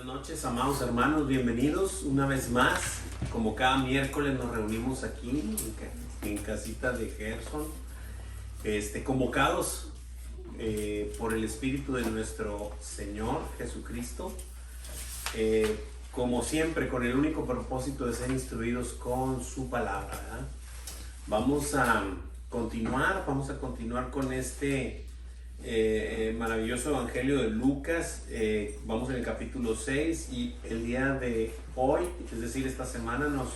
noches, amados hermanos, bienvenidos una vez más. Como cada miércoles nos reunimos aquí en casita de Gerson, convocados por el Espíritu de nuestro Señor Jesucristo, como siempre con el único propósito de ser instruidos con su palabra, ¿verdad? Vamos a continuar con este maravilloso evangelio de Lucas. Vamos en el capítulo 6 y el día de hoy, es decir, esta semana, nos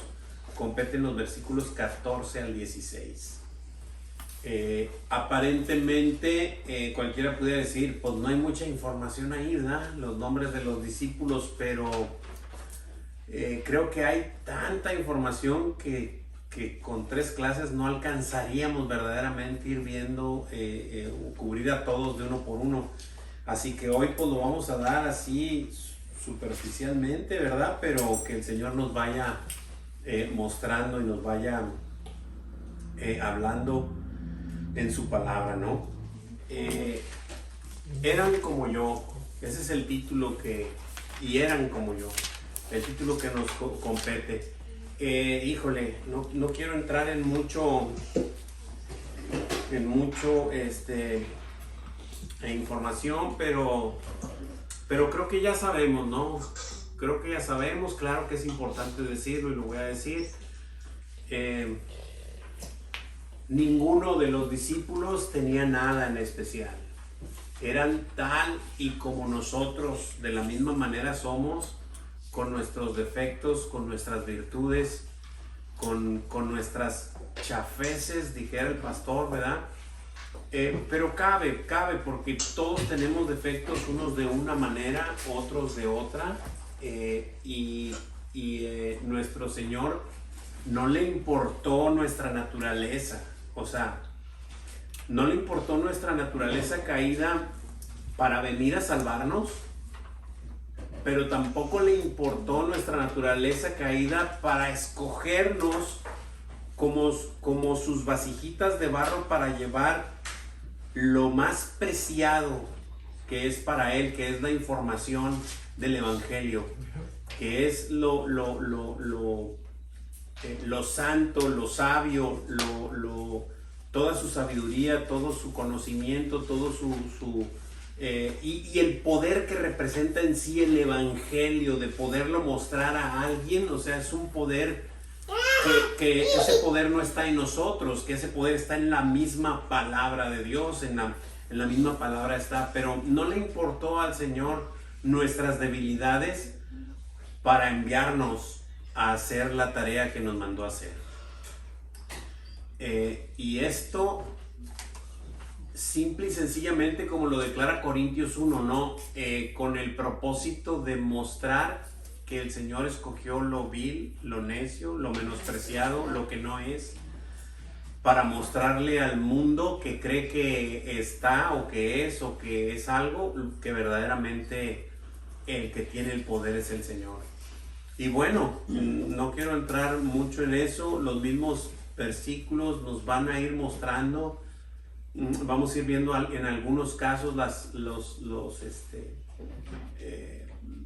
competen los versículos 14 al 16. Aparentemente cualquiera pudiera decir, pues no hay mucha información ahí, ¿verdad? Los nombres de los discípulos, pero creo que hay tanta información que con 3 clases no alcanzaríamos verdaderamente ir viendo, cubrir a todos de uno por uno. Así que hoy pues lo vamos a dar así superficialmente, ¿verdad? Pero que el Señor nos vaya mostrando y nos vaya hablando en su palabra, ¿no? Eran como yo, ese es el título y eran como yo, el título que nos compete. Híjole, no quiero entrar en mucho información, pero creo que ya sabemos, ¿no? Creo que ya sabemos, claro que es importante decirlo y lo voy a decir. Ninguno de los discípulos tenía nada en especial. Eran tal y como nosotros, de la misma manera somos, con nuestros defectos, con nuestras virtudes, con nuestras chafeces, dijera el pastor, ¿verdad? Pero cabe, porque todos tenemos defectos, unos de una manera, otros de otra, y nuestro Señor no le importó nuestra naturaleza, o sea, no le importó nuestra naturaleza caída para venir a salvarnos, pero tampoco le importó nuestra naturaleza caída para escogernos como sus vasijitas de barro para llevar lo más preciado que es para Él, que es la información del Evangelio, que es lo santo, lo sabio, toda su sabiduría, todo su conocimiento, todo y el poder que representa en sí el Evangelio, de poderlo mostrar a alguien. O sea, es un poder que ese poder no está en nosotros, que ese poder está en la misma palabra de Dios, en la misma palabra está, pero no le importó al Señor nuestras debilidades para enviarnos a hacer la tarea que nos mandó a hacer. Y esto, simple y sencillamente, como lo declara Corintios 1, ¿no? Con el propósito de mostrar que el Señor escogió lo vil, lo necio, lo menospreciado, lo que no es, para mostrarle al mundo que cree que está o que es algo, que verdaderamente el que tiene el poder es el Señor. Y bueno, no quiero entrar mucho en eso. Los mismos versículos nos van a ir mostrando. Vamos a ir viendo en algunos casos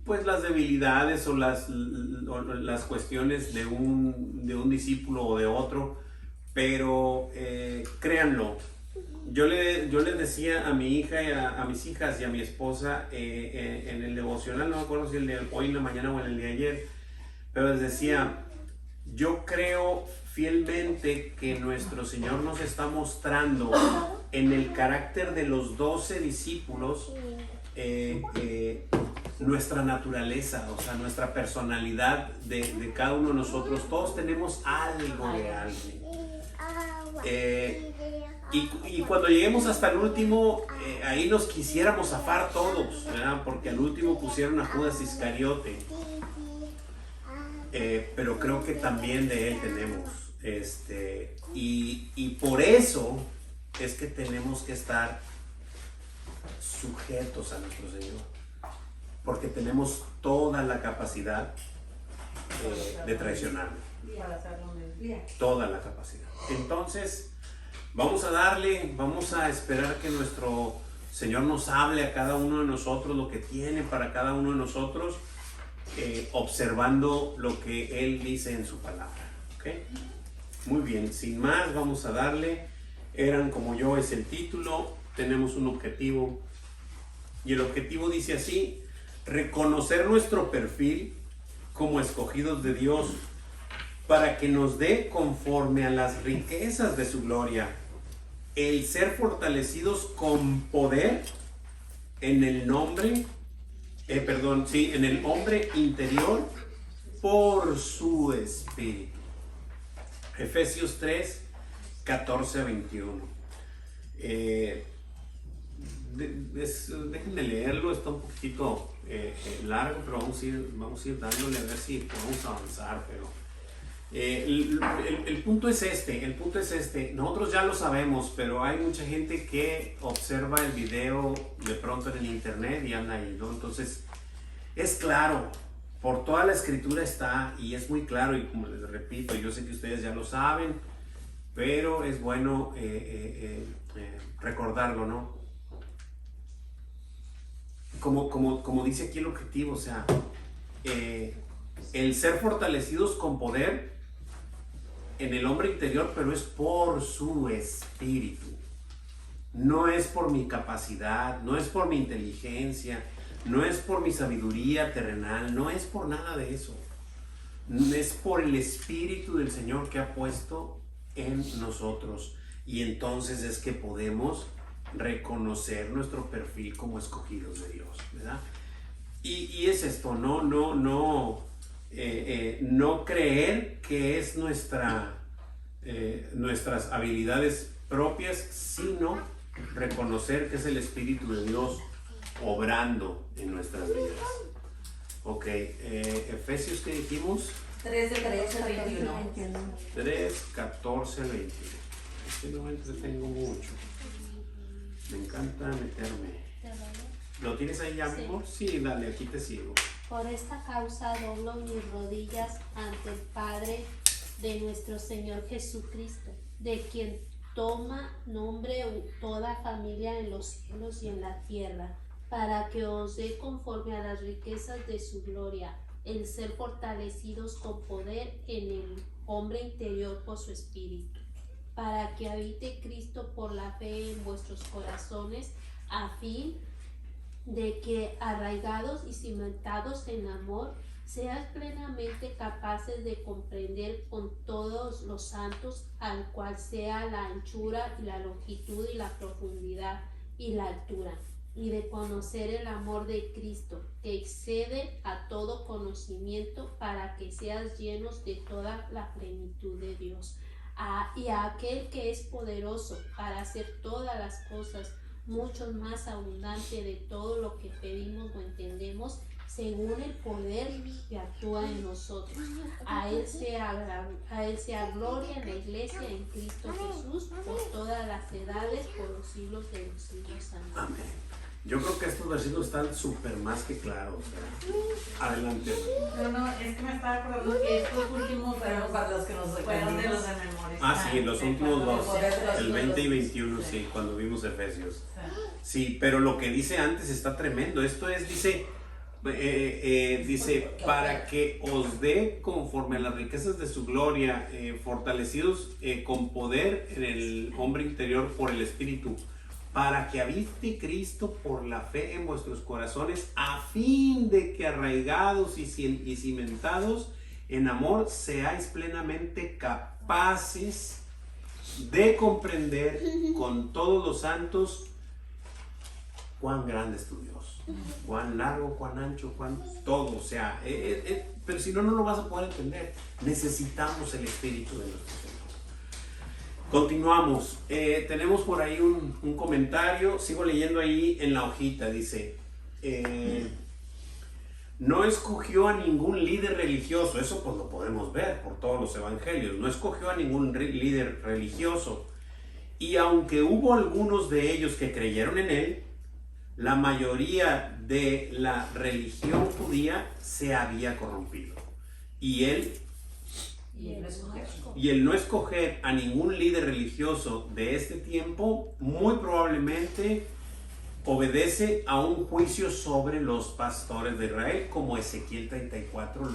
pues las debilidades o las cuestiones de un discípulo o de otro, pero créanlo, yo les decía a mi hija y a mis hijas y a mi esposa en el devocional, no me acuerdo si el de hoy en la mañana o en el de ayer, pero les decía, yo creo fielmente que nuestro Señor nos está mostrando en el carácter de los 12 discípulos nuestra naturaleza, o sea, nuestra personalidad de cada uno de nosotros. Todos tenemos algo de alguien. Y cuando lleguemos hasta el último, ahí nos quisiéramos zafar todos, ¿verdad? Porque al último pusieron a Judas Iscariote. Pero creo que también de él tenemos. Y por eso es que tenemos que estar sujetos a nuestro Señor, porque tenemos toda la capacidad de traicionarlo, toda la capacidad. Entonces vamos a esperar que nuestro Señor nos hable a cada uno de nosotros lo que tiene para cada uno de nosotros, observando lo que Él dice en su palabra. ¿Okay? Muy bien, sin más vamos a darle. Eran como yo es el título. Tenemos un objetivo y el objetivo dice así: reconocer nuestro perfil como escogidos de Dios para que nos dé conforme a las riquezas de su gloria el ser fortalecidos con poder en el en el hombre interior por su espíritu. Efesios 3, 14 a 21. Déjenme leerlo, está un poquito largo, pero vamos a ir dándole a ver si podemos avanzar. Pero el punto es este, nosotros ya lo sabemos, pero hay mucha gente que observa el video de pronto en el internet y anda ahí, ¿no? Entonces es claro, por toda la escritura está, y es muy claro, y como les repito, yo sé que ustedes ya lo saben, pero es bueno recordarlo, ¿no? Como dice aquí el objetivo, o sea, el ser fortalecidos con poder en el hombre interior, pero es por su espíritu. No es por mi capacidad, no es por mi inteligencia, no es por mi sabiduría terrenal, no es por nada de eso. Es por el espíritu del Señor que ha puesto en nosotros. Y entonces es que podemos reconocer nuestro perfil como escogidos de Dios, ¿verdad? Y es esto, no creer que es nuestras habilidades propias, sino reconocer que es el Espíritu de Dios obrando en nuestras vidas. Ok, Efesios, ¿qué dijimos? 3, 14 al 21. 3, 14 al 21. Es que no me entretengo mucho. Me encanta meterme. ¿Lo tienes ahí ya, mi amor? Sí, dale, aquí te sigo. Por esta causa doblo mis rodillas ante el Padre de nuestro Señor Jesucristo, de quien toma nombre toda familia en los cielos y en la tierra, para que os dé conforme a las riquezas de su gloria, el ser fortalecidos con poder en el hombre interior por su espíritu, para que habite Cristo por la fe en vuestros corazones, a fin de que, arraigados y cimentados en amor, seas plenamente capaces de comprender con todos los santos al cual sea la anchura y la longitud y la profundidad y la altura, y de conocer el amor de Cristo, que excede a todo conocimiento, para que seas llenos de toda la plenitud de Dios. Y a aquel que es poderoso para hacer todas las cosas mucho más abundante de todo lo que pedimos o entendemos, según el poder que actúa en nosotros. A él sea gloria en la iglesia, en Cristo Jesús, por todas las edades, por los siglos de los siglos. Amén. Amén. Yo creo que estos versículos están súper más que claros. Adelante. No, es que me estaba acordando que estos últimos fueron para los que nos fueron de los de memoria. Sí, los últimos dos, el 20 y 21, sí, cuando vimos Efesios. Sí, pero lo que dice antes está tremendo. Esto es, dice, para que os dé conforme a las riquezas de su gloria, fortalecidos con poder en el hombre interior por el Espíritu, para que habite Cristo por la fe en vuestros corazones, a fin de que arraigados y cimentados en amor seáis plenamente capaces de comprender con todos los santos cuán grande es tu Dios, cuán largo, cuán ancho, cuán todo, o sea, pero si no, no lo vas a poder entender. Necesitamos el Espíritu de nuestro Señor. Continuamos. Tenemos por ahí un comentario. Sigo leyendo ahí en la hojita. Dice, no escogió a ningún líder religioso. Eso pues lo podemos ver por todos los evangelios. No escogió a ningún líder religioso. Y aunque hubo algunos de ellos que creyeron en él, la mayoría de la religión judía se había corrompido. Y el no escoger a ningún líder religioso de este tiempo muy probablemente obedece a un juicio sobre los pastores de Israel, como Ezequiel 34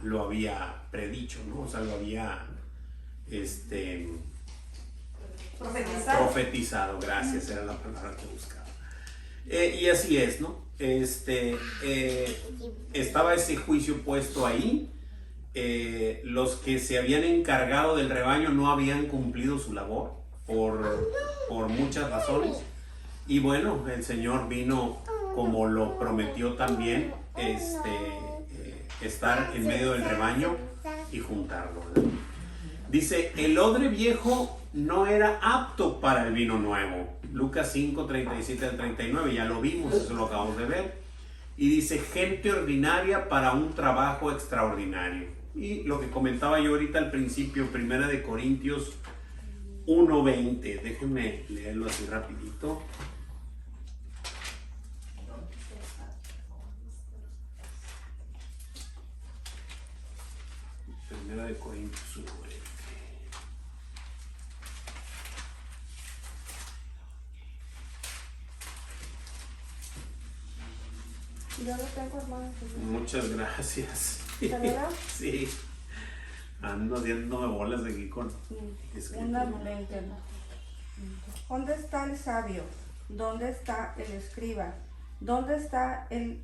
lo había predicho, ¿no? O sea, lo había profetizado, gracias, era la palabra que buscaba. Y así es, ¿no? Estaba ese juicio puesto ahí. Los que se habían encargado del rebaño no habían cumplido su labor por muchas razones. Y bueno, el Señor vino como lo prometió también, estar en medio del rebaño y juntarlo, ¿verdad? Dice, el odre viejo no era apto para el vino nuevo. Lucas 5, 37 al 39, ya lo vimos, eso lo acabamos de ver. Y dice, gente ordinaria para un trabajo extraordinario. Y lo que comentaba yo ahorita al principio, 1 de Corintios 1:20. Déjenme leerlo así rapidito. 1 de Corintios 1:20. Yo lo tengo, hermano. Muchas gracias. ¿Verdad? Sí. Ando haciéndome bolas de aquí con Una mente. ¿Dónde está el sabio? ¿Dónde está el escriba? ¿Dónde está el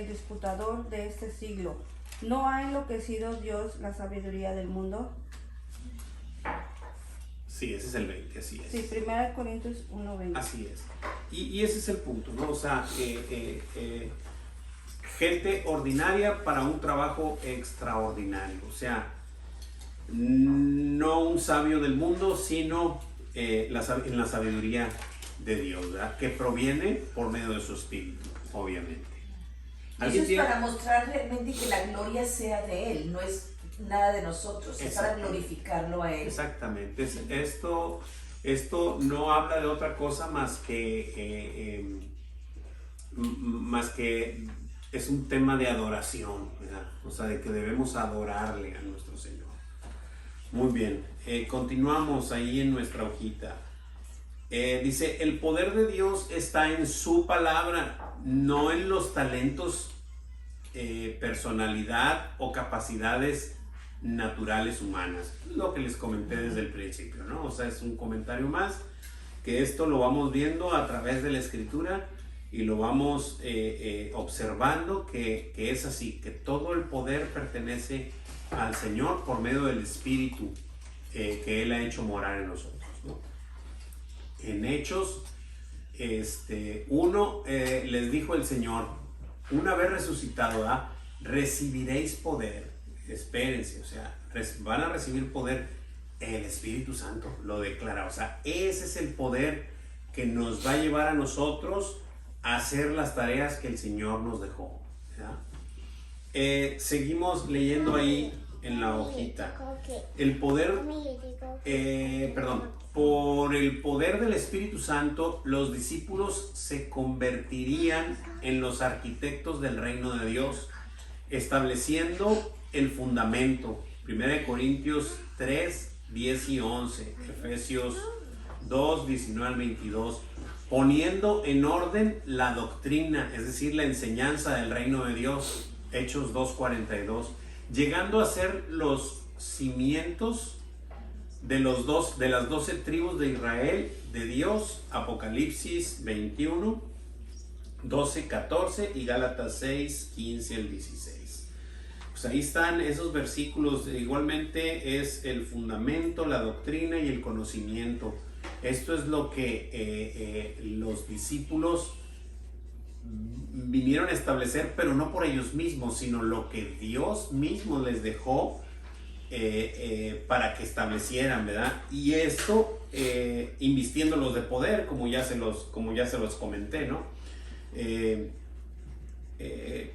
disputador de este siglo? ¿No ha enloquecido Dios la sabiduría del mundo? Sí, ese es el 20, así es. Sí, 1 Corintios 1:20. Así es. Y ese es el punto, ¿no? O sea, gente ordinaria para un trabajo extraordinario. O sea, no un sabio del mundo, sino en la sabiduría de Dios, ¿verdad? Que proviene por medio de su espíritu, obviamente. Eso es para mostrar realmente que la gloria sea de Él, no es nada de nosotros, es para glorificarlo a Él. Exactamente. Esto no habla de otra cosa más que es un tema de adoración, ¿verdad? O sea, de que debemos adorarle a nuestro Señor. Muy bien, continuamos ahí en nuestra hojita. Dice, el poder de Dios está en su palabra, no en los talentos, personalidad o capacidades naturales humanas. Lo que les comenté desde el principio, ¿no? O sea, es un comentario más, que esto lo vamos viendo a través de la Escritura y lo vamos observando que es así, que todo el poder pertenece al Señor por medio del Espíritu que Él ha hecho morar en nosotros, ¿no? En Hechos 1 les dijo el Señor, una vez resucitado, ¿verdad? Recibiréis poder. Espérense, o sea, van a recibir poder. El Espíritu Santo lo declara, o sea, ese es el poder que nos va a llevar a nosotros a hacer las tareas que el Señor nos dejó, ¿verdad? Seguimos leyendo ahí en la hojita. El poder, por el poder del Espíritu Santo, los discípulos se convertirían en los arquitectos del reino de Dios, estableciendo el fundamento. 1 Corintios 3, 10 y 11, Efesios 2, 19 al 22, poniendo en orden la doctrina, es decir, la enseñanza del reino de Dios, Hechos 2, 42, llegando a ser los cimientos de las 12 tribus de Israel, de Dios, Apocalipsis 21, 12, 14 y Gálatas 6, 15 al 16. Pues ahí están esos versículos. Igualmente es el fundamento, la doctrina y el conocimiento. Esto es lo que los discípulos vinieron a establecer, pero no por ellos mismos, sino lo que Dios mismo les dejó para que establecieran, ¿verdad? Y esto invistiéndolos de poder, como ya se los comenté, ¿no?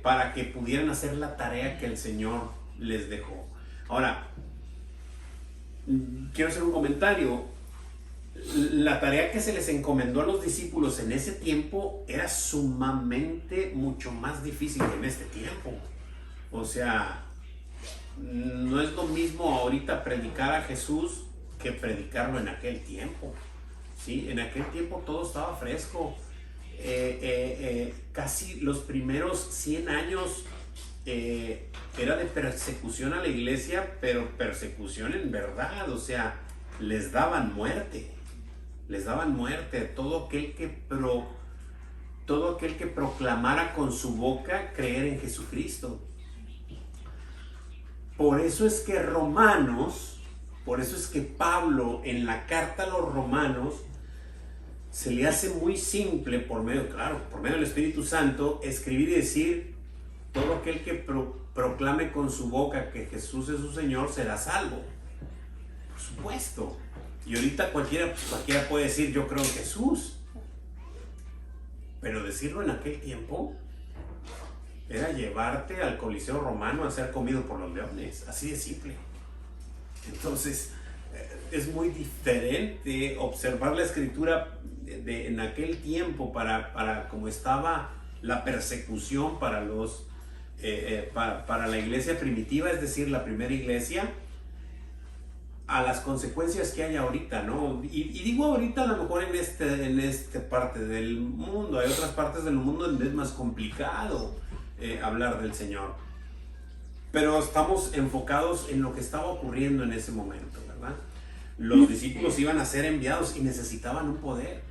Para que pudieran hacer la tarea que el Señor les dejó. Ahora, quiero hacer un comentario. La tarea que se les encomendó a los discípulos en ese tiempo era sumamente mucho más difícil que en este tiempo. O sea, no es lo mismo ahorita predicar a Jesús que predicarlo en aquel tiempo, ¿sí? En aquel tiempo todo estaba fresco. casi los primeros 100 años era de persecución a la iglesia, pero persecución en verdad, o sea, les daban muerte a todo aquel que proclamara con su boca creer en Jesucristo. Por eso es que Pablo en la carta a los romanos se le hace muy simple por medio del Espíritu Santo escribir y decir: todo aquel que proclame con su boca que Jesús es su Señor será salvo. Por supuesto. Y ahorita cualquiera puede decir: yo creo en Jesús. Pero decirlo en aquel tiempo era llevarte al Coliseo Romano a ser comido por los leones. Así de simple. Entonces, es muy diferente observar la escritura en aquel tiempo para cómo estaba la persecución para la iglesia primitiva, es decir, la primera iglesia, a las consecuencias que hay ahorita, ¿no? Y digo ahorita, a lo mejor en esta parte del mundo. Hay otras partes del mundo donde es más complicado hablar del Señor. Pero estamos enfocados en lo que estaba ocurriendo en ese momento, ¿verdad? Los discípulos iban a ser enviados y necesitaban un poder.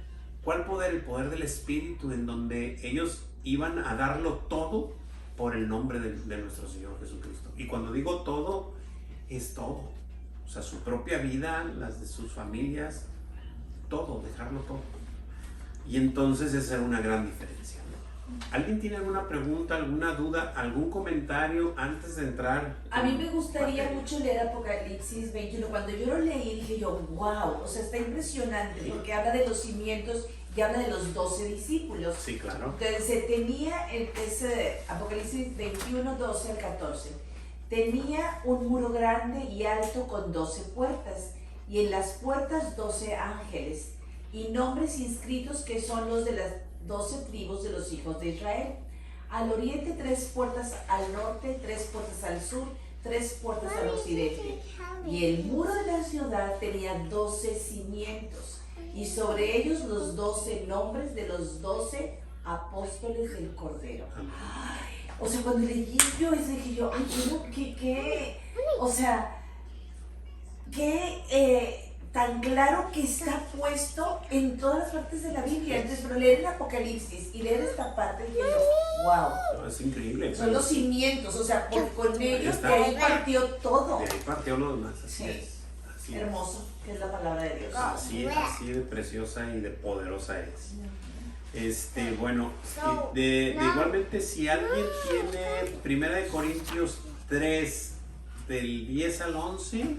¿Cuál poder? El poder del Espíritu, en donde ellos iban a darlo todo por el nombre de nuestro Señor Jesucristo. Y cuando digo todo, es todo. O sea, su propia vida, las de sus familias, todo, dejarlo todo. Y entonces esa era una gran diferencia, ¿no? ¿Alguien tiene alguna pregunta, alguna duda, algún comentario antes de entrar? A mí me gustaría mucho leer Apocalipsis 21. Cuando yo lo leí dije yo, wow, o sea, está impresionante, porque habla de los cimientos y habla de los 12 discípulos. Sí, claro. Entonces se tenía ese Apocalipsis 21, 12 al 14. Tenía un muro grande y alto con 12 puertas, y en las puertas 12 ángeles, y nombres inscritos que son los de las 12 tribus de los hijos de Israel. Al oriente 3 puertas, al norte 3 puertas, al sur 3 puertas, al occidente. Y el muro de la ciudad tenía 12 cimientos, y sobre ellos los 12 nombres de los 12 apóstoles del Cordero. Ay, o sea, cuando leí yo eso dije yo, ay, o sea, tan claro que está puesto en todas las partes de la Biblia. Entonces, pero leer el Apocalipsis y leer esta parte, dije yo, wow. No, es increíble. Son los cimientos, o sea, con ellos de ahí partió todo. De ahí partió lo demás, así Sí. es. Así Hermoso, que es la palabra de Dios. Así de preciosa y de poderosa es. Bueno, igualmente si alguien tiene 1 Corintios 3 del 10 al 11. 1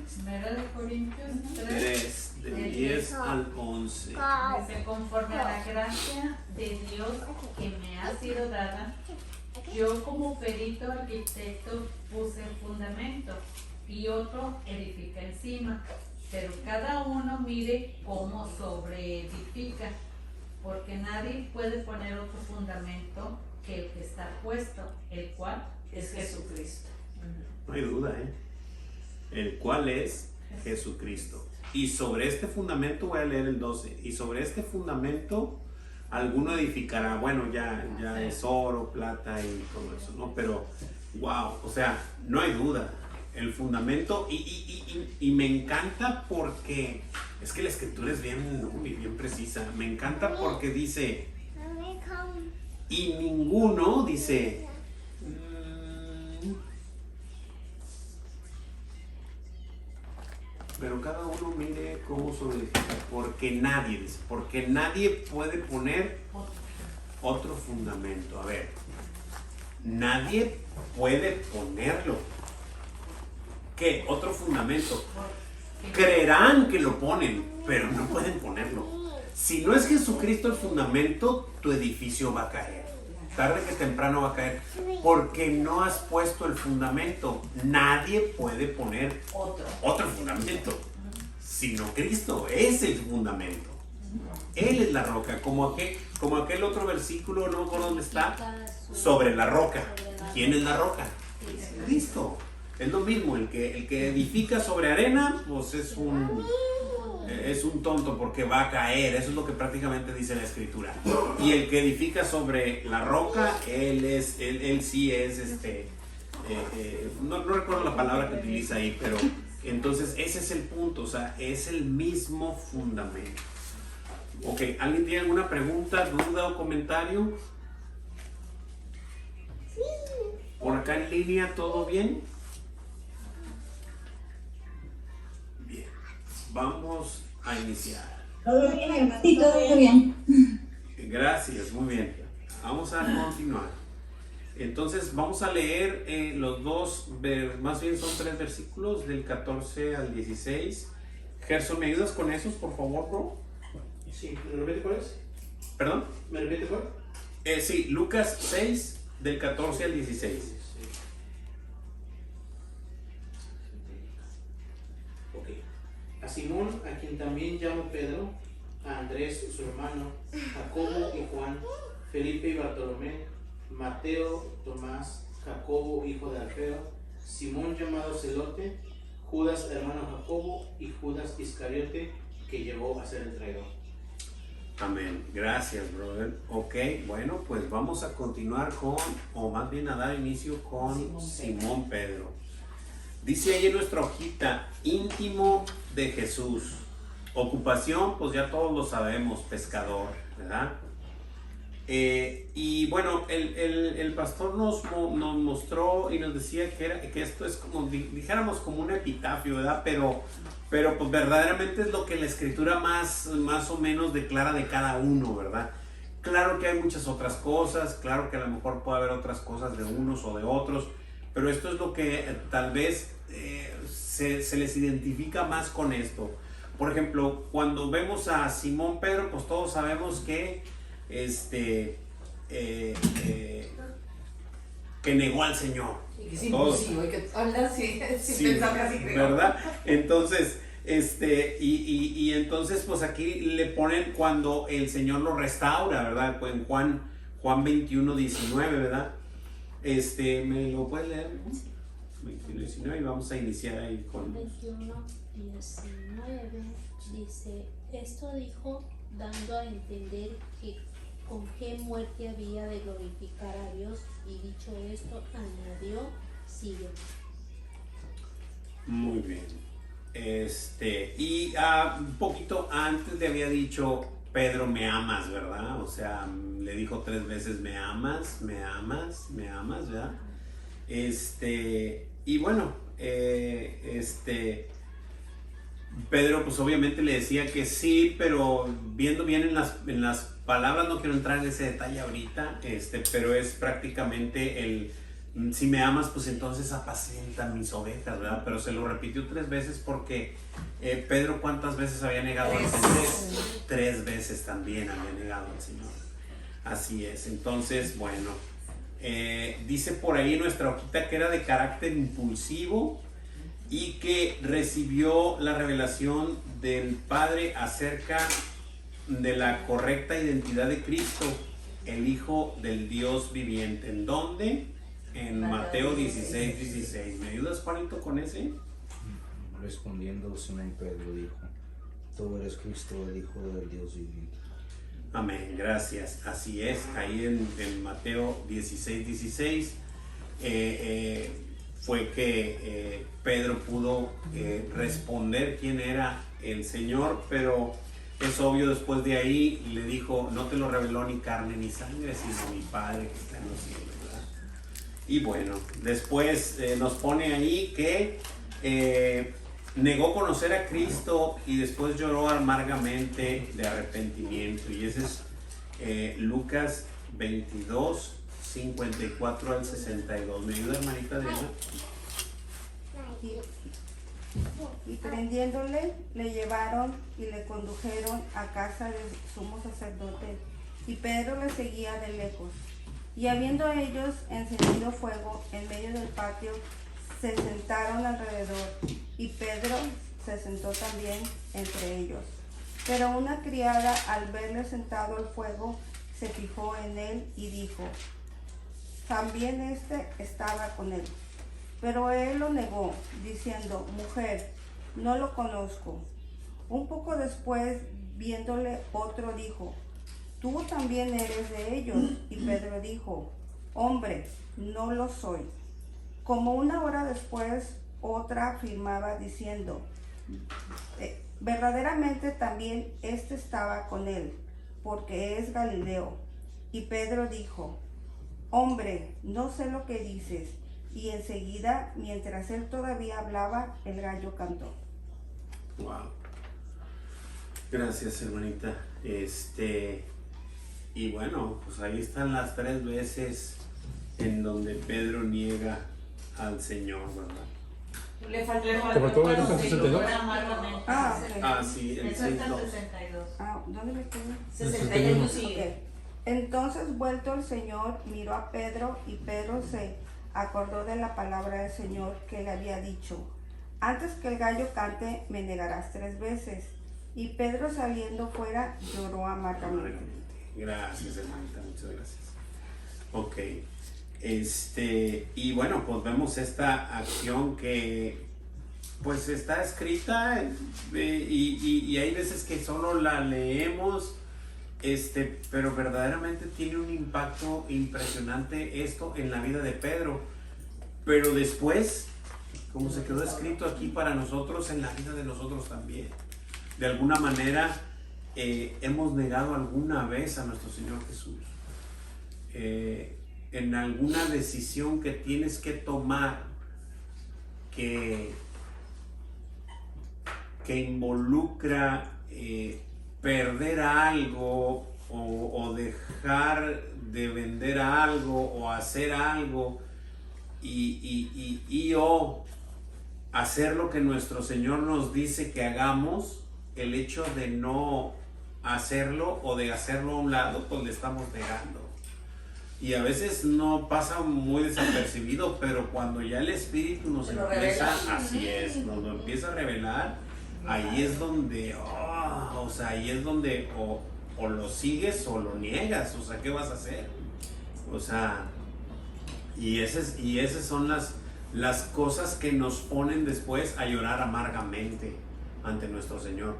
Corintios 3 del 10 al 11. Dice: conforme a la gracia de Dios que me ha sido dada, yo como perito arquitecto puse el fundamento y otro edifica encima, pero cada uno mire cómo sobreedifica, porque nadie puede poner otro fundamento que el que está puesto, el cual es Jesucristo. No hay duda, el cual es Jesucristo. Y sobre este fundamento, voy a leer el 12, y sobre este fundamento alguno edificará, bueno, ya Sí. es oro, plata y todo eso, ¿no? Pero, wow, o sea, no hay duda, el fundamento, y me encanta porque, es que la escritura es bien precisa, me encanta porque dice, y ninguno, dice, pero cada uno mire cómo sobreedifica, porque nadie puede poner otro fundamento. A ver, nadie puede ponerlo. ¿Qué? Otro fundamento. Creerán que lo ponen, pero no pueden ponerlo. Si no es Jesucristo el fundamento, tu edificio va a caer. Tarde que temprano va a caer, porque no has puesto el fundamento. Nadie puede poner otro fundamento, sino Cristo es el fundamento. Él es la roca, como aquel otro versículo, no recuerdo dónde está, sobre la roca. ¿Quién es la roca? Cristo. Es lo mismo, el que edifica sobre arena, pues es un es un tonto porque va a caer. Eso es lo que prácticamente dice la escritura. Y el que edifica sobre la roca, él sí es no recuerdo la palabra que utiliza ahí, pero entonces ese es el punto, o sea, es el mismo fundamento. Ok, ¿alguien tiene alguna pregunta, duda o comentario? ¿Por acá en línea todo bien? Bien, vamos a iniciar. Todo bien, hermano. Sí, todo bien. Gracias, muy bien. Vamos a continuar. Entonces vamos a leer los dos, más bien son 3 versículos, del 14 al 16. Gerson, ¿me ayudas con esos, por favor, bro? Sí, ¿me repite cuál es? ¿Perdón? ¿Me repite cuál? Sí, Lucas 6, del 14 al 16. Ok. A Simón, a quien también llamo Pedro, a Andrés, su hermano, Jacobo y Juan, Felipe y Bartolomé, Mateo, Tomás, Jacobo, hijo de Alfeo, Simón llamado Celote, Judas, hermano Jacobo, y Judas Iscariote, que llegó a ser el traidor. Amén. Gracias, brother. Ok, bueno, pues vamos a continuar con, o más bien a dar inicio con Simón Pedro. Dice ahí en nuestra hojita, íntimo de Jesús. Ocupación, pues ya todos lo sabemos, pescador, ¿verdad? Y bueno, el pastor nos mostró y nos decía que esto es como, dijéramos, como un epitafio, ¿verdad? Pero pues verdaderamente es lo que la escritura más o menos declara de cada uno, ¿verdad? Claro que hay muchas otras cosas, claro que a lo mejor puede haber otras cosas de unos o de otros, pero esto es lo que tal vez se les identifica más con esto. Por ejemplo, cuando vemos a Simón Pedro, pues todos sabemos que que negó al Señor. Y que es impulsivo, y que habla sin pensar casi, creo. ¿Verdad? Entonces, y entonces pues aquí le ponen cuando el Señor lo restaura, ¿verdad? Pues en Juan 21, 19, ¿verdad? ¿Me lo puedes leer? 21, 19 y vamos a iniciar ahí con... 21, 19 dice, esto dijo dando a entender que con qué muerte había de glorificar a Dios, y dicho esto añadió, sigue. Muy bien. Y un poquito antes le había dicho, Pedro, me amas, ¿verdad? O sea, le dijo 3 veces, me amas, ¿verdad? Y bueno, Pedro pues obviamente le decía que sí, pero viendo bien en las palabras, no quiero entrar en ese detalle ahorita, pero es prácticamente si me amas, pues entonces apacienta mis ovejas, ¿verdad? Pero se lo repitió 3 veces porque Pedro, ¿cuántas veces había negado al Señor? 3 veces también había negado al Señor. Así es. Entonces, bueno, dice por ahí nuestra hojita que era de carácter impulsivo y que recibió la revelación del Padre acerca de la correcta identidad de Cristo, el Hijo del Dios viviente. ¿En dónde? En Mateo 16, 16. ¿Me ayudas, Juanito, con ese? Respondiendo, Simón Pedro dijo, tú eres Cristo, el Hijo del Dios viviente. Amén, gracias. Así es, ahí en Mateo 16, 16 fue que Pedro pudo responder quién era el Señor, pero es obvio, después de ahí le dijo, no te lo reveló ni carne ni sangre, sino mi Padre que está en los cielos, ¿verdad? Y bueno, después nos pone ahí que negó conocer a Cristo y después lloró amargamente de arrepentimiento. Y ese es Lucas 22, 54 al 62. ¿Me ayuda, hermanita Adriana? Y prendiéndole, le llevaron y le condujeron a casa del sumo sacerdote, y Pedro le seguía de lejos. Y habiendo ellos encendido fuego en medio del patio, se sentaron alrededor, y Pedro se sentó también entre ellos. Pero una criada, al verle sentado al fuego, se fijó en él y dijo, también estaba con él. Pero él lo negó, diciendo, mujer, no lo conozco. Un poco después, viéndole, otro dijo, tú también eres de ellos. Y Pedro dijo, hombre, no lo soy. Como una hora después, otra afirmaba diciendo, verdaderamente también este estaba con él, porque es Galileo. Y Pedro dijo, hombre, no sé lo que dices. Y enseguida, mientras él todavía hablaba, el gallo cantó. Wow. Gracias, hermanita. Y bueno, pues ahí están las 3 veces en donde Pedro niega al Señor, ¿verdad? Le faltó ¿Te faltó el 62? Ah, ok. Ah, sí, el Eso está 6-2. 62. Ah, ¿dónde me quedé? 61 Ok. sigue. Entonces, vuelto el Señor, miró a Pedro y Pedro se acordó de la palabra del Señor que le había dicho, antes que el gallo cante, me negarás 3 veces. Y Pedro saliendo fuera lloró amargamente. Gracias, hermanita, muchas gracias. Ok. Y bueno, pues vemos esta acción que pues está escrita y hay veces que solo la leemos, pero verdaderamente tiene un impacto impresionante esto en la vida de Pedro. Pero después, como se quedó escrito aquí para nosotros, en la vida de nosotros también. De alguna manera hemos negado alguna vez a nuestro Señor Jesús. En alguna decisión que tienes que tomar que involucra perder algo o dejar de vender algo o hacer algo o hacer lo que nuestro Señor nos dice que hagamos, el hecho de no hacerlo o de hacerlo a un lado, pues le estamos negando. Y a veces no pasa muy desapercibido, pero cuando ya el Espíritu nos Lo empieza, revela. así es, nos lo empieza a revelar, ahí es donde, o sea, ahí es donde o lo sigues o lo niegas, o sea, ¿qué vas a hacer? O sea, y esas son las cosas que nos ponen después a llorar amargamente ante nuestro Señor,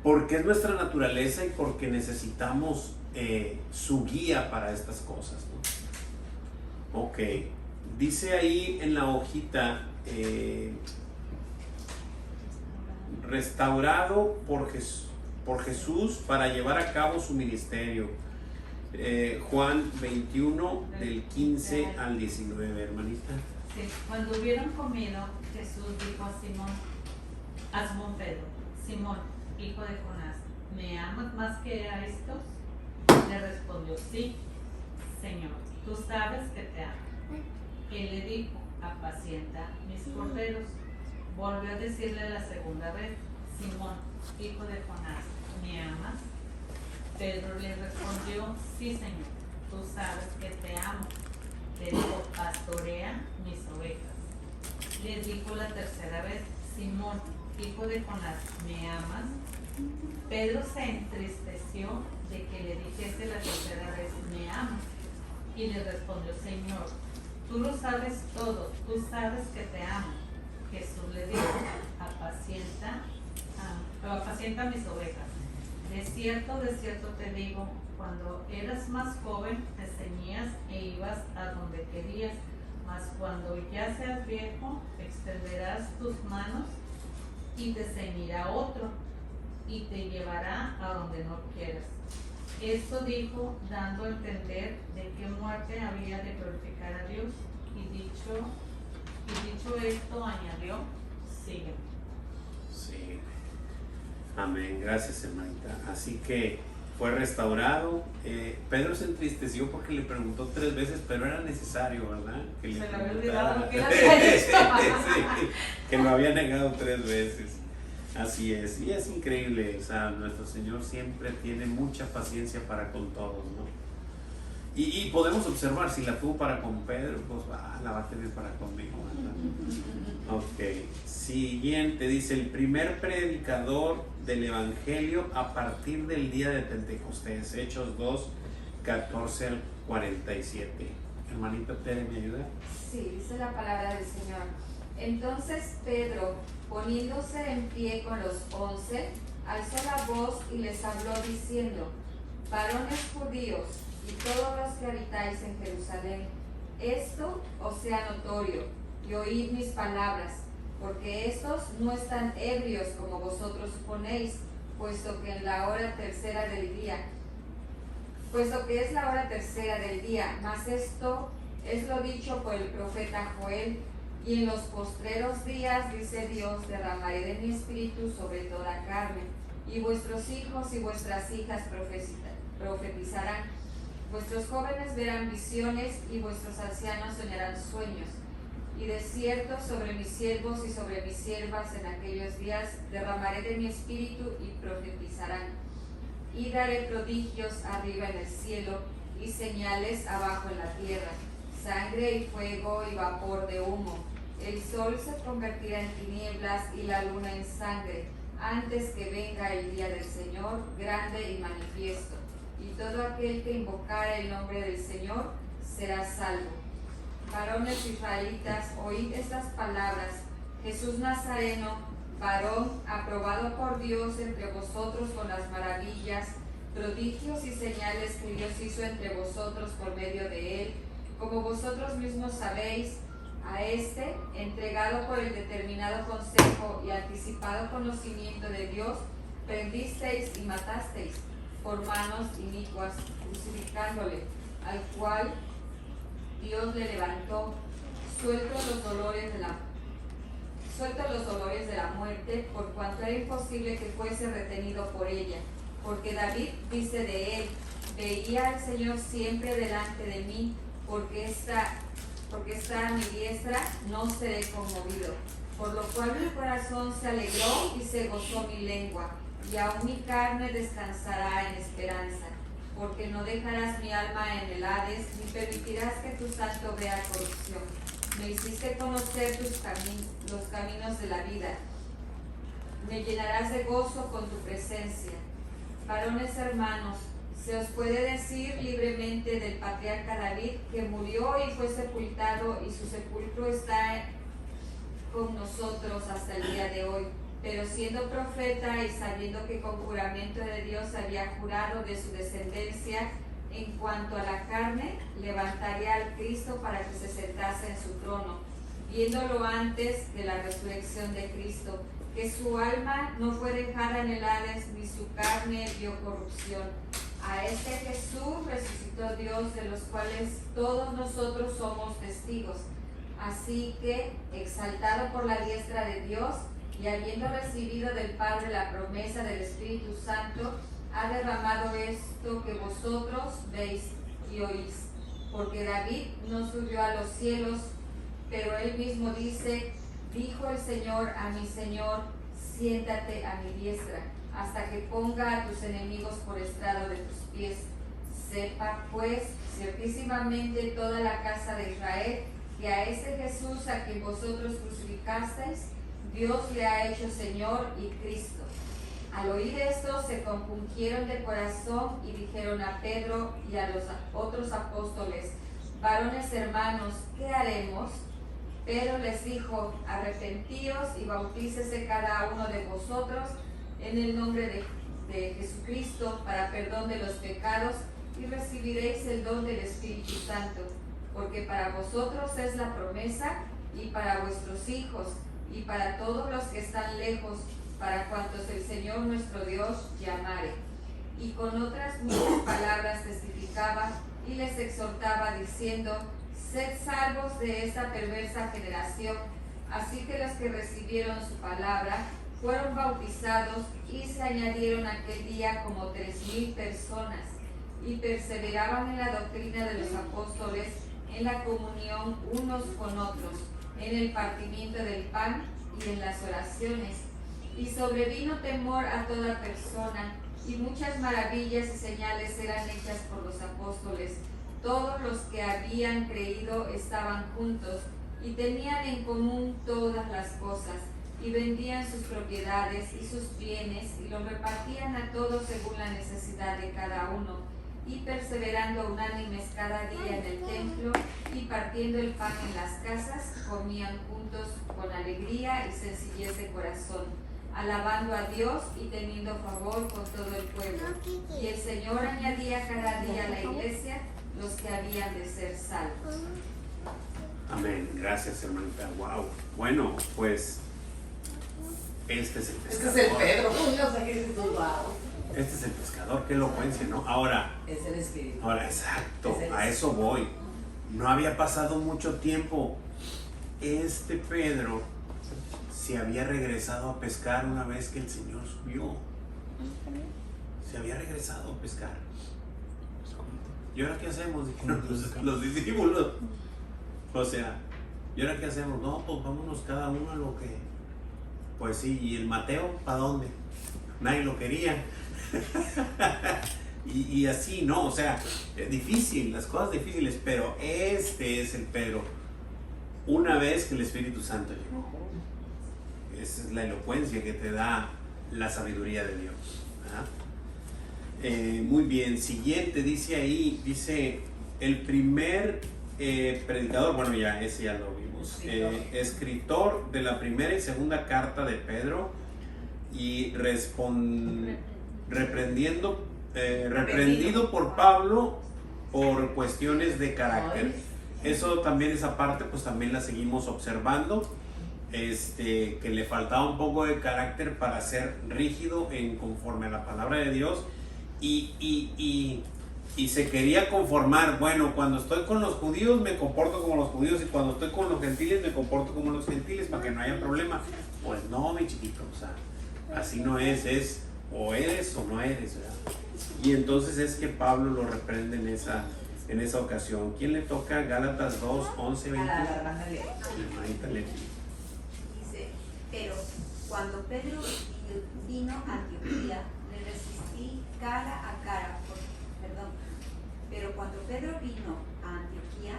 porque es nuestra naturaleza y porque necesitamos su guía para estas cosas, ¿no? Ok, dice ahí en la hojita, restaurado por Jesús para llevar a cabo su ministerio. Juan 21 del 15 al 19, hermanita. Sí, cuando hubieron comido, Jesús dijo a Simón Pedro, Simón, hijo de Jonás, ¿me amas más que a estos? Le respondió, sí, Señor, tú sabes que te amo. Él le dijo, apacienta mis corderos. Volvió a decirle la segunda vez, Simón, hijo de Jonás, ¿me amas? Pedro le respondió, sí, Señor, tú sabes que te amo. Le dijo, pastorea mis ovejas. Le dijo la tercera vez, Simón, hijo de Jonás, ¿me amas? Pedro se entristeció de que le dijese la tercera vez, ¿me amas? Y le respondió, Señor, tú lo sabes todo, tú sabes que te amo. Jesús le dijo, apacienta mis ovejas. De cierto te digo, cuando eras más joven te ceñías e ibas a donde querías, mas cuando ya seas viejo extenderás tus manos y te ceñirá otro y te llevará a donde no quieras. Esto dijo dando a entender de qué muerte había de glorificar a Dios, y dicho esto añadió, sígueme. Sí. Amén, gracias, hermanita. Así que fue restaurado. Pedro se entristeció porque le preguntó 3 veces, pero era necesario, ¿verdad? Que le Se le había preguntara. olvidado lo que le había dicho. Sí, que lo había negado 3 veces. Así es, y es increíble, o sea, nuestro Señor siempre tiene mucha paciencia para con todos, ¿no? Y podemos observar, si la tuvo para con Pedro, pues la va a tener para conmigo, ¿verdad? Ok, siguiente, dice, el primer predicador del Evangelio a partir del día de Pentecostés, Hechos 2, 14 al 47. Hermanita Tere, ¿me ayuda? Sí, dice la palabra del Señor. Entonces Pedro, poniéndose en pie con los 11, alzó la voz y les habló diciendo: varones judíos y todos los que habitáis en Jerusalén, esto os sea notorio, y oíd mis palabras, porque estos no están ebrios como vosotros suponéis, puesto que es la hora tercera del día, mas esto es lo dicho por el profeta Joel. Y en los postreros días, dice Dios, derramaré de mi espíritu sobre toda carne, y vuestros hijos y vuestras hijas profetizarán, vuestros jóvenes verán visiones, y vuestros ancianos soñarán sueños. Y de cierto sobre mis siervos y sobre mis siervas en aquellos días derramaré de mi espíritu y profetizarán. Y daré prodigios arriba en el cielo y señales abajo en la tierra, sangre y fuego y vapor de humo. El sol se convertirá en tinieblas y la luna en sangre, antes que venga el día del Señor, grande y manifiesto. Y todo aquel que invocare el nombre del Señor será salvo. Varones israelitas, oíd estas palabras. Jesús Nazareno, varón aprobado por Dios entre vosotros con las maravillas, prodigios y señales que Dios hizo entre vosotros por medio de él, como vosotros mismos sabéis. A este, entregado por el determinado consejo y anticipado conocimiento de Dios, prendisteis y matasteis por manos inicuas, crucificándole, al cual Dios le levantó, sueltos los dolores de la muerte, por cuanto era imposible que fuese retenido por ella. Porque David dice de él: veía al Señor siempre delante de mí, porque está a mi diestra, no seré conmovido. Por lo cual mi corazón se alegró y se gozó mi lengua, y aún mi carne descansará en esperanza. Porque no dejarás mi alma en el Hades, ni permitirás que tu santo vea corrupción. Me hiciste conocer los caminos de la vida. Me llenarás de gozo con tu presencia. Varones hermanos, se os puede decir libremente del patriarca David, que murió y fue sepultado, y su sepulcro está con nosotros hasta el día de hoy. Pero siendo profeta y sabiendo que con juramento de Dios había jurado de su descendencia, en cuanto a la carne, levantaría al Cristo para que se sentase en su trono, viéndolo antes de la resurrección de Cristo, que su alma no fue dejada en el Hades, ni su carne vio corrupción. A este Jesús resucitó Dios, de los cuales todos nosotros somos testigos. Así que, exaltado por la diestra de Dios, y habiendo recibido del Padre la promesa del Espíritu Santo, ha derramado esto que vosotros veis y oís. Porque David no subió a los cielos, pero él mismo dice: dijo el Señor a mi Señor, siéntate a mi diestra, hasta que ponga a tus enemigos por estrado de tus pies. Sepa pues ciertísimamente toda la casa de Israel, que a ese Jesús a quien vosotros crucificasteis, Dios le ha hecho Señor y Cristo. Al oír esto se compungieron de corazón y dijeron a Pedro y a los otros apóstoles: varones hermanos, ¿qué haremos? Pedro les dijo: arrepentíos y bautícese cada uno de vosotros en el nombre de Jesucristo para perdón de los pecados, y recibiréis el don del Espíritu Santo, porque para vosotros es la promesa, y para vuestros hijos, y para todos los que están lejos, para cuantos el Señor nuestro Dios llamare. Y con otras muchas palabras testificaba y les exhortaba diciendo: sed salvos de esta perversa generación. Así que los que recibieron su palabra fueron bautizados, y se añadieron aquel día como 3,000 personas, y perseveraban en la doctrina de los apóstoles, en la comunión unos con otros, en el partimiento del pan y en las oraciones. Y sobrevino temor a toda persona, y muchas maravillas y señales eran hechas por los apóstoles. Todos los que habían creído estaban juntos, y tenían en común todas las cosas, y vendían sus propiedades y sus bienes, y los repartían a todos según la necesidad de cada uno. y perseverando unánimes cada día en el templo y partiendo el pan en las casas, comían juntos con alegría y sencillez de corazón, alabando a Dios y teniendo favor con todo el pueblo. Y el Señor añadía cada día a la iglesia los que habían de ser salvos. Amén. Gracias, hermanita. Wow. Bueno, pues este es el pescador. Este es el Pedro. No sé qué dices tú, wow. Este es el pescador. Qué elocuencia, ¿no? Ahora, Es el Espíritu. ahora, exacto. Es el- A eso voy. No había pasado mucho tiempo. Este Pedro se había regresado a pescar una vez que el Señor subió. Se había regresado a pescar. ¿Y ahora qué hacemos? Dijeron los discípulos. O sea, ¿y ahora qué hacemos? No, pues vámonos cada uno a lo que... Pues sí, ¿y el Mateo para dónde? Nadie lo quería. y así, ¿no? O sea, es difícil, las cosas difíciles, pero este es el Pedro. Una vez que el Espíritu Santo llegó. Esa es la elocuencia que te da la sabiduría de Dios. ¿Verdad? Muy bien, siguiente, dice ahí, dice el primer predicador, bueno ya, ese ya lo vimos, escritor de la primera y segunda carta de Pedro y reprendido por Pablo por cuestiones de carácter. Eso también, esa parte, pues también la seguimos observando, que le faltaba un poco de carácter para ser rígido en conforme a la palabra de Dios y se quería conformar. Bueno, cuando estoy con los judíos me comporto como los judíos y cuando estoy con los gentiles me comporto como los gentiles para que no haya problema. Pues no, mi chiquito, o sea, así no es o eres o no eres, ¿verdad? Y entonces es que Pablo lo reprende en esa ocasión. ¿Quién le toca? Gálatas 2, 11, 20. A la hermana Leti. Hermanita Leti. Dice, pero cuando Pedro vino a Antioquía, le resistí cara a cara, pero cuando Pedro vino a Antioquía,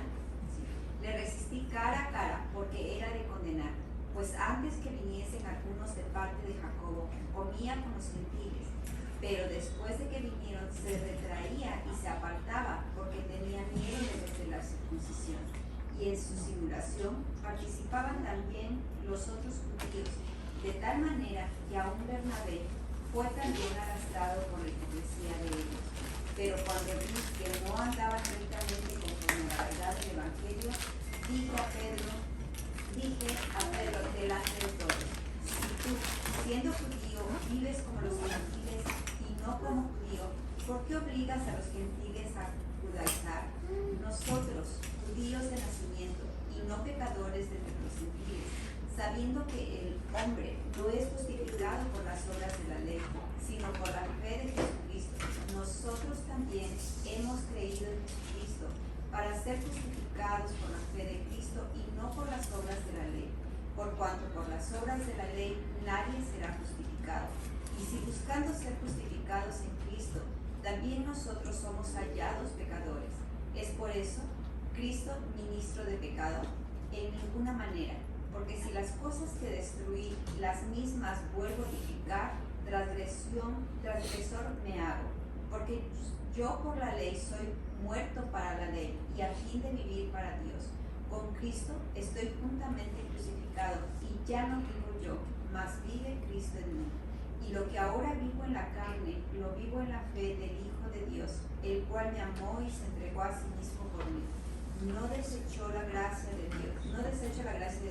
le resistí cara a cara porque era de condenar, pues antes que viniesen algunos de parte de Jacobo, comía con los gentiles, pero después de que vinieron se retraía y se apartaba porque tenía miedo de la circuncisión. Y en su simulación participaban también los otros judíos, de tal manera que aún Bernabé fue también arrastrado por la hipocresía de ellos. Pero cuando vi que no andaban rectamente conforme a la verdad del Evangelio, dije a Pedro delante de todos, si tú, siendo judío, vives como los gentiles y no como judío, ¿por qué obligas a los gentiles a judaizar? Nosotros, judíos de nacimiento y no pecadores de los gentiles, sabiendo que el hombre no es justificado por las obras de la ley, sino por la fe de Jesucristo. Nosotros también hemos creído en Jesucristo para ser justificados por la fe de Cristo y no por las obras de la ley, por cuanto por las obras de la ley nadie será justificado. Y si buscando ser justificados en Cristo, también nosotros somos hallados pecadores. ¿Es por eso Cristo ministro de pecado? En ninguna manera, porque si las cosas que destruí, las mismas vuelvo a edificar, transgresor me hago, porque yo por la ley soy muerto para la ley y a fin de vivir para Dios. Con Cristo estoy juntamente crucificado y ya no vivo yo, mas vive Cristo en mí. Y lo que ahora vivo en la carne, lo vivo en la fe del Hijo de Dios, el cual me amó y se entregó a sí mismo por mí. No desecho la gracia de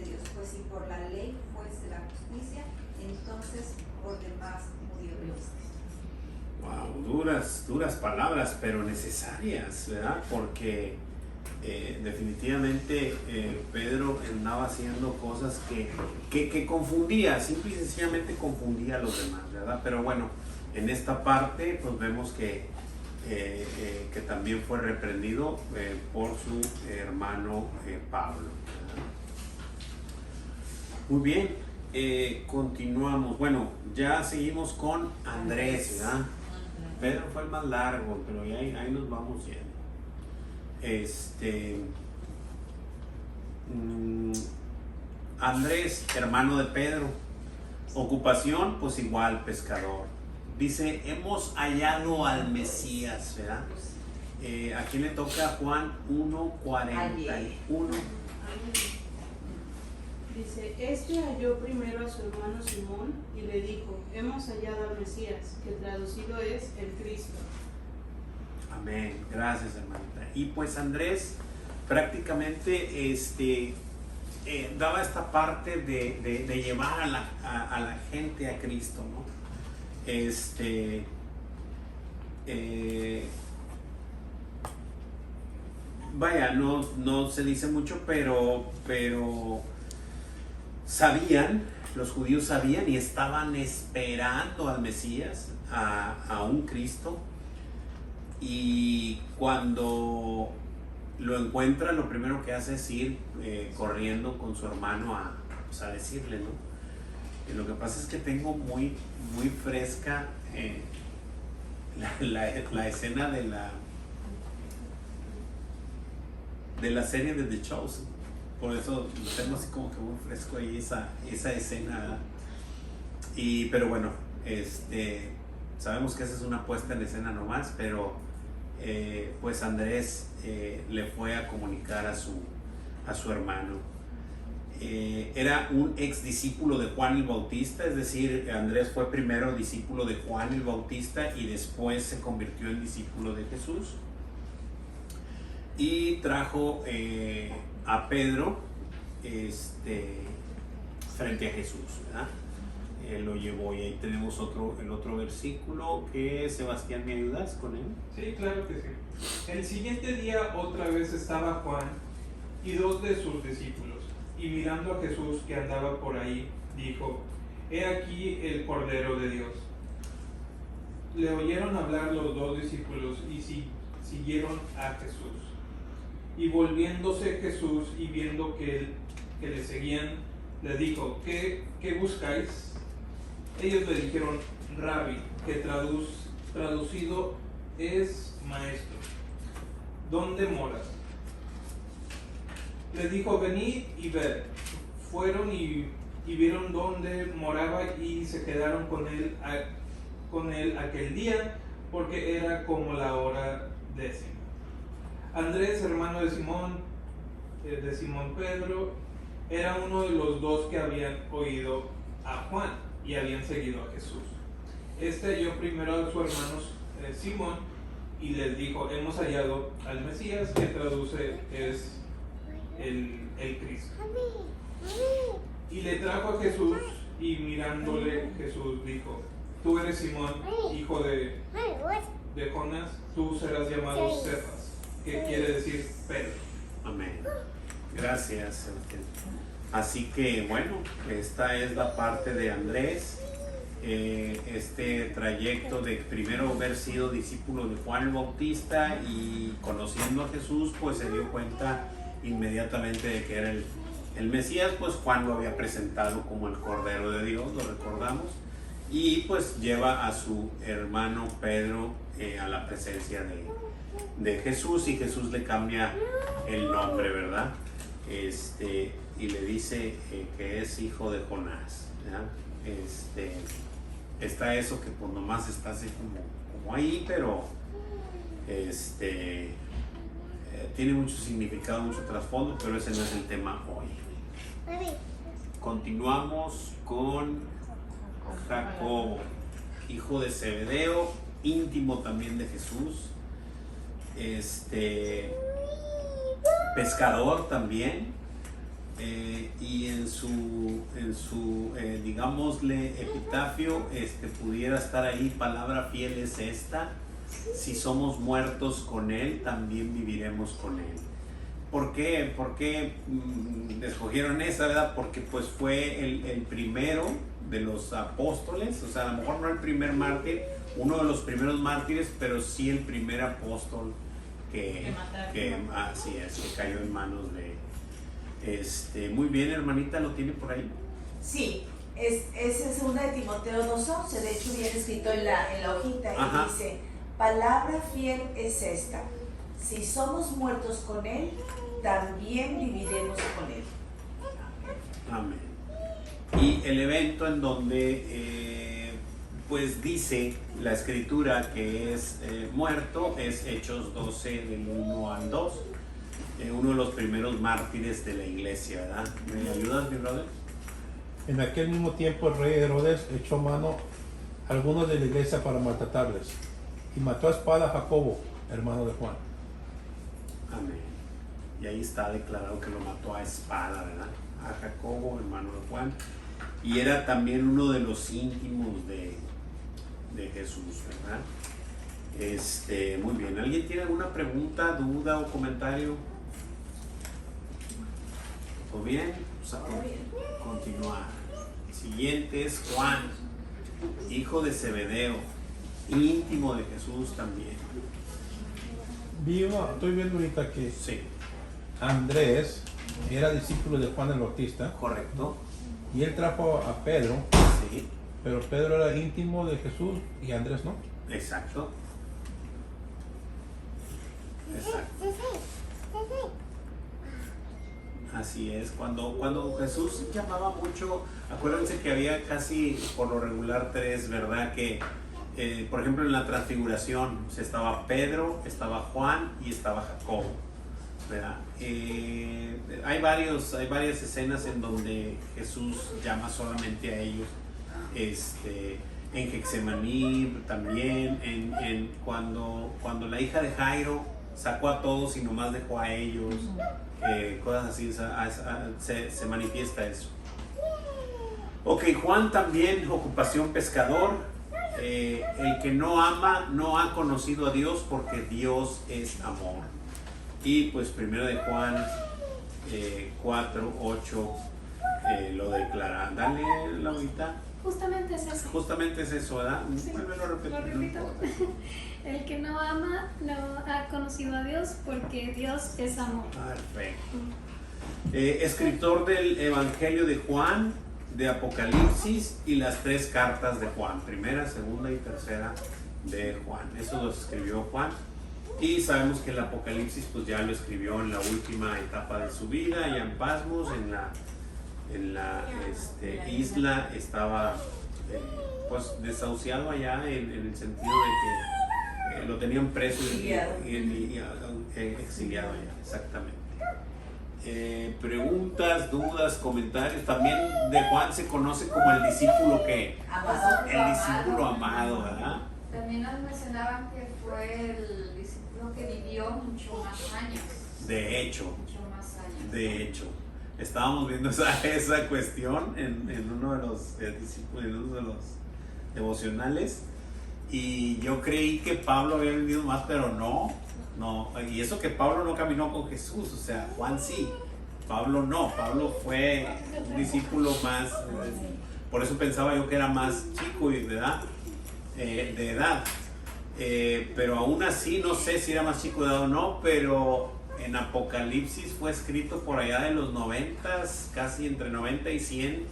Dios, pues si por la ley fuese la justicia, entonces por demás murió Cristo. Wow, duras palabras, pero necesarias, ¿verdad? Porque definitivamente Pedro andaba haciendo cosas que confundía, simple y sencillamente confundía a los demás, ¿verdad? Pero bueno, en esta parte pues vemos que también fue reprendido por su hermano Pablo, ¿verdad? Muy bien, continuamos. Bueno, ya seguimos con Andrés, ¿verdad? Pedro fue el más largo, pero ahí nos vamos yendo. Andrés, hermano de Pedro. Ocupación, pues igual, pescador. Dice, hemos hallado al Mesías, ¿verdad? ¿A quién le toca? Juan 1:41. Dice, este halló primero a su hermano Simón y le dijo, hemos hallado al Mesías, que traducido es el Cristo. Amén, gracias hermanita. Y pues Andrés prácticamente daba esta parte de llevar a la gente a Cristo, ¿no? Vaya, no se dice mucho, pero sabían, los judíos sabían y estaban esperando al Mesías, a un Cristo. Y cuando lo encuentra, lo primero que hace es ir corriendo con su hermano a decirle, ¿no? Y lo que pasa es que tengo muy fresca la escena de la serie de The Chosen. Por eso tengo así como que muy fresco ahí esa escena, ¿verdad? Pero bueno, sabemos que esa es una puesta en escena nomás, pero pues Andrés le fue a comunicar a su hermano. Era un ex discípulo de Juan el Bautista, es decir, Andrés fue primero discípulo de Juan el Bautista y después se convirtió en discípulo de Jesús. Y trajo a Pedro frente a Jesús, ¿verdad? Lo llevó, y ahí tenemos el otro versículo que Sebastián, ¿me ayudas con él? Sí, claro que sí. El siguiente día otra vez estaba Juan y 2 de sus discípulos, y mirando a Jesús que andaba por ahí, dijo, he aquí el Cordero de Dios. Le oyeron hablar los 2 discípulos y siguieron a Jesús. Y volviéndose Jesús y viendo que le seguían, le dijo, ¿qué buscáis? Ellos le dijeron, Rabbi, que traducido es maestro. ¿Dónde moras? Le dijo, venid y ved. Fueron y vieron dónde moraba y se quedaron con él aquel día, porque era como la hora 10. Andrés, hermano de Simón Pedro, era uno de los 2 que habían oído a Juan y habían seguido a Jesús. Halló primero a su hermano Simón y les dijo, hemos hallado al Mesías, que traduce es el Cristo. Y le trajo a Jesús, y mirándole Jesús dijo, tú eres Simón, hijo de Jonás, tú serás llamado Cefas, que quiere decir Pedro. Amén. Gracias, Sebastián. Así que bueno, esta es la parte de Andrés, este trayecto de primero haber sido discípulo de Juan el Bautista y conociendo a Jesús, pues se dio cuenta inmediatamente de que era el Mesías. Pues Juan lo había presentado como el Cordero de Dios, lo recordamos, y pues lleva a su hermano Pedro a la presencia de Jesús, y Jesús le cambia el nombre, ¿verdad? Y le dice que es hijo de Jonás, ¿ya? Está eso que pues nomás está así como ahí, pero tiene mucho significado, mucho trasfondo, pero ese no es el tema hoy. Continuamos con Jacobo, hijo de Zebedeo, íntimo también de Jesús, pescador también, y en su digámosle epitafio pudiera estar ahí, palabra fiel es esta, si somos muertos con él, también viviremos con él. ¿Por qué? ¿Por qué escogieron esa, verdad? Porque pues fue el primero de los apóstoles, o sea, a lo mejor no el primer mártir, uno de los primeros mártires, pero sí el primer apóstol que así es, que cayó en manos de muy bien, hermanita, ¿lo tiene por ahí? Sí, es 2 de Timoteo 2:11, de hecho viene escrito en la hojita. Ajá. Y dice, palabra fiel es esta, si somos muertos con él, también viviremos con él. Amén. Y el evento en donde pues dice la escritura que es muerto, es Hechos 12 del 1 al 2, uno de los primeros mártires de la iglesia, ¿verdad? ¿Me ayudas, mi brother? En aquel mismo tiempo el rey Herodes echó mano a algunos de la iglesia para maltratarles y mató a espada a Jacobo, hermano de Juan. Amén. Y ahí está declarado que lo mató a espada, ¿verdad? A Jacobo, hermano de Juan. Y era también uno de los íntimos de Jesús, ¿verdad? Muy bien. ¿Alguien tiene alguna pregunta, duda o comentario? ¿Todo bien? Vamos a continuar. Siguiente es Juan, hijo de Zebedeo, íntimo de Jesús también. Estoy viendo ahorita que Sí, Andrés era discípulo de Juan el Bautista correcto. y él trajo a Pedro, Sí, pero Pedro era íntimo de Jesús y Andrés no. exacto. Exacto. Así es, cuando Jesús llamaba mucho, acuérdense que había casi por lo regular tres, ¿verdad? Que, por ejemplo, en la transfiguración estaba Pedro, estaba Juan y estaba Jacobo, ¿verdad? Hay varias escenas en donde Jesús llama solamente a ellos, en Getsemaní también, cuando la hija de Jairo sacó a todos y nomás dejó a ellos. Cosas así, se manifiesta eso. Ok, Juan también, ocupación pescador. El que no ama no ha conocido a Dios porque Dios es amor. Y pues primero de Juan 4, 8 lo declara. Dale, Laurita. Justamente es eso. Justamente es eso, ¿verdad? Sí, Vuélvelo a repetir, lo no repito. importa. El que no ama no ha conocido a Dios porque Dios es amor. Perfecto. Escritor del Evangelio de Juan, de Apocalipsis y las tres cartas de Juan, primera, segunda y tercera de Juan. Eso lo escribió Juan. Y sabemos que el Apocalipsis pues ya lo escribió en la última etapa de su vida, ya en Pasmos, en la isla, estaba pues desahuciado allá en el sentido de que lo tenían preso y exiliado allá, exactamente. Preguntas, dudas, comentarios. También de Juan se conoce como el discípulo que el discípulo amado, ¿verdad? También nos mencionaban que fue el discípulo que vivió mucho más años. De hecho, Mucho más años. de hecho. Estábamos viendo esa cuestión en uno de los discípulos, en uno de los devocionales, y yo creí que Pablo había vivido más, pero no, y eso que Pablo no caminó con Jesús, o sea, Juan sí, Pablo no, Pablo fue un discípulo más, por eso pensaba yo que era más chico de edad, pero aún así no sé si era más chico de edad o no, pero en Apocalipsis fue escrito por allá de los 90, casi entre 90 y 100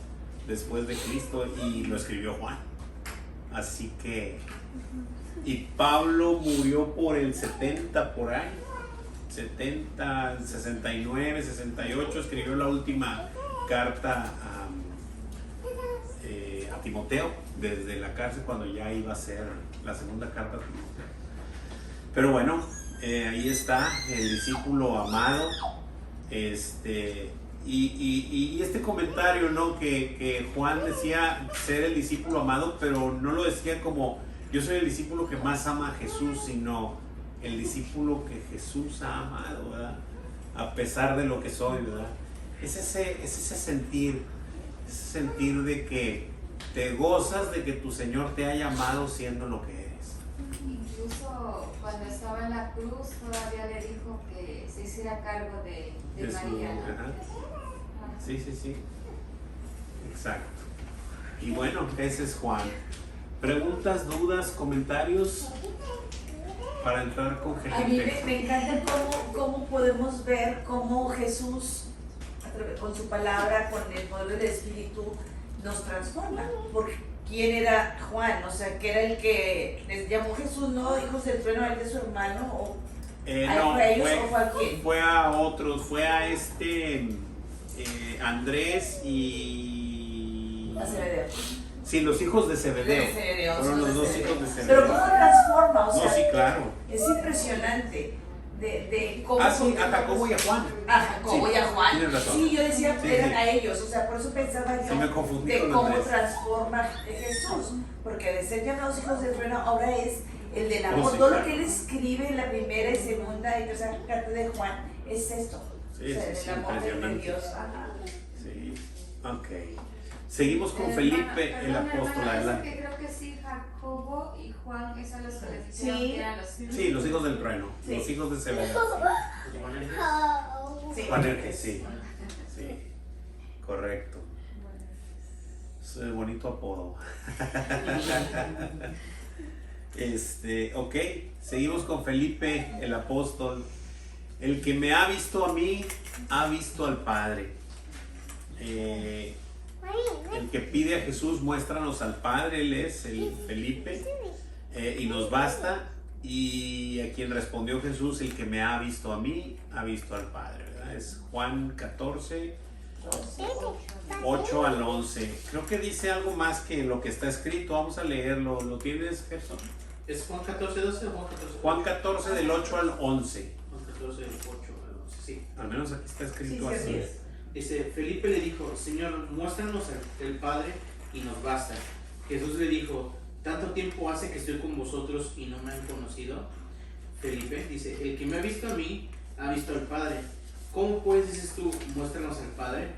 después de Cristo, y lo escribió Juan. Así que, y Pablo murió por el 70 por ahí, 70, 69, 68, escribió la última carta a Timoteo desde la cárcel cuando ya iba a ser la segunda carta a Timoteo. Pero bueno, ahí está el discípulo amado, y este comentario, ¿no? Que Juan decía ser el discípulo amado, pero no lo decía como yo soy el discípulo que más ama a Jesús, sino el discípulo que Jesús ha amado, ¿verdad? A pesar de lo que soy, ¿verdad? Es ese sentir de que te gozas de que tu Señor te ha llamado siendo lo que eres. Incluso cuando estaba en la cruz todavía le dijo que se hiciera cargo de María, ¿no? Ajá. Sí. Exacto. Y bueno, ese es Juan. ¿Preguntas, dudas, comentarios? Para entrar con A mí gente. me encanta cómo podemos ver cómo Jesús, con su palabra, con el poder del Espíritu, nos transforma. Porque ¿quién era Juan? O sea, que era el que les llamó Jesús, ¿no? Hijos del trueno, al de su hermano, o No, ¿fue a ellos o fue a quién? fue a otros, fue a Andrés y A Zebedeo. Sí, los hijos de Zebedeo. De Zebedeo, Fueron los son de dos Zebedeo. hijos de Zebedeo. Pero cómo transforma, o sea, No, sí, claro. es impresionante de cómo... Sí, a Jacobo y a Juan. A Jacobo Sí, y a Juan. tienes razón. Sí, yo decía Sí, eran sí. a ellos, o sea, por eso pensaba yo Se me confundí de con cómo Andrés. transforma Jesús, porque de ser llamados hijos del trueno ahora es el del amor. sí, Todo claro. lo que él escribe en la primera y segunda y tercera carta de Juan es esto. Sí, o sea, sí, el amor de impresionante. Dios. Ajá. Sí, ok. Seguimos con Felipe, el apóstol, adelante. Que creo que sí, Jacobo y Juan, esos los que les dijeron Sí. que eran los... Sí, los hijos del trueno, Sí. los hijos de Zebedeo. Sí. Juanerges, sí. Sí, correcto. Es un bonito apodo. Ok, seguimos con Felipe, el apóstol. El que me ha visto a mí, ha visto al Padre. El que pide a Jesús, muéstranos al Padre, él es el Felipe, y nos basta. Y a quien respondió Jesús, el que me ha visto a mí, ha visto al Padre, ¿verdad? Es Juan 14, 8 al 11. Creo que dice algo más que lo que está escrito. Vamos a leerlo. ¿Lo tienes, Gerson? ¿Es Juan 14, 12 o Juan 14? Juan 14 del 8 al 11. Juan 14 del 8 al 11, sí. Al menos aquí está escrito Sí, así. es. Dice, Felipe le dijo, Señor, muéstranos el Padre y nos basta. Jesús le dijo, ¿tanto tiempo hace que estoy con vosotros y no me han conocido? Felipe dice, el que me ha visto a mí, ha visto al Padre. ¿Cómo pues dices tú, muéstranos al Padre?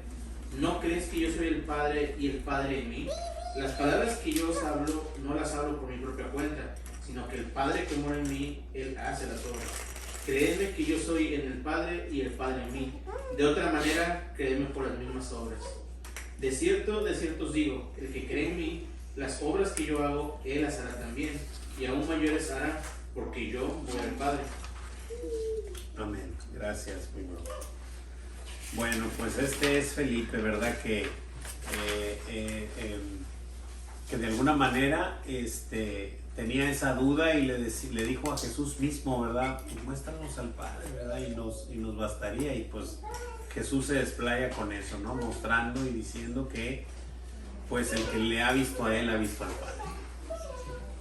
¿No crees que yo soy el Padre y el Padre en mí? Las palabras que yo os hablo, no las hablo por mi propia cuenta, sino que el Padre que mora en mí, Él hace las obras. Creedme que yo soy en el Padre y el Padre en mí. De otra manera, creedme por las mismas obras. De cierto os digo, el que cree en mí, las obras que yo hago, Él las hará también, y aún mayores hará, porque yo voy al Padre. Amén. Gracias, mi bro. Bueno, pues este es Felipe, ¿verdad? Que de alguna manera tenía esa duda y le dijo a Jesús mismo, ¿verdad? Muéstranos al Padre, ¿verdad? Y nos bastaría. Y pues Jesús se desplaya con eso, ¿no? Mostrando y diciendo que pues el que le ha visto a él, ha visto al Padre.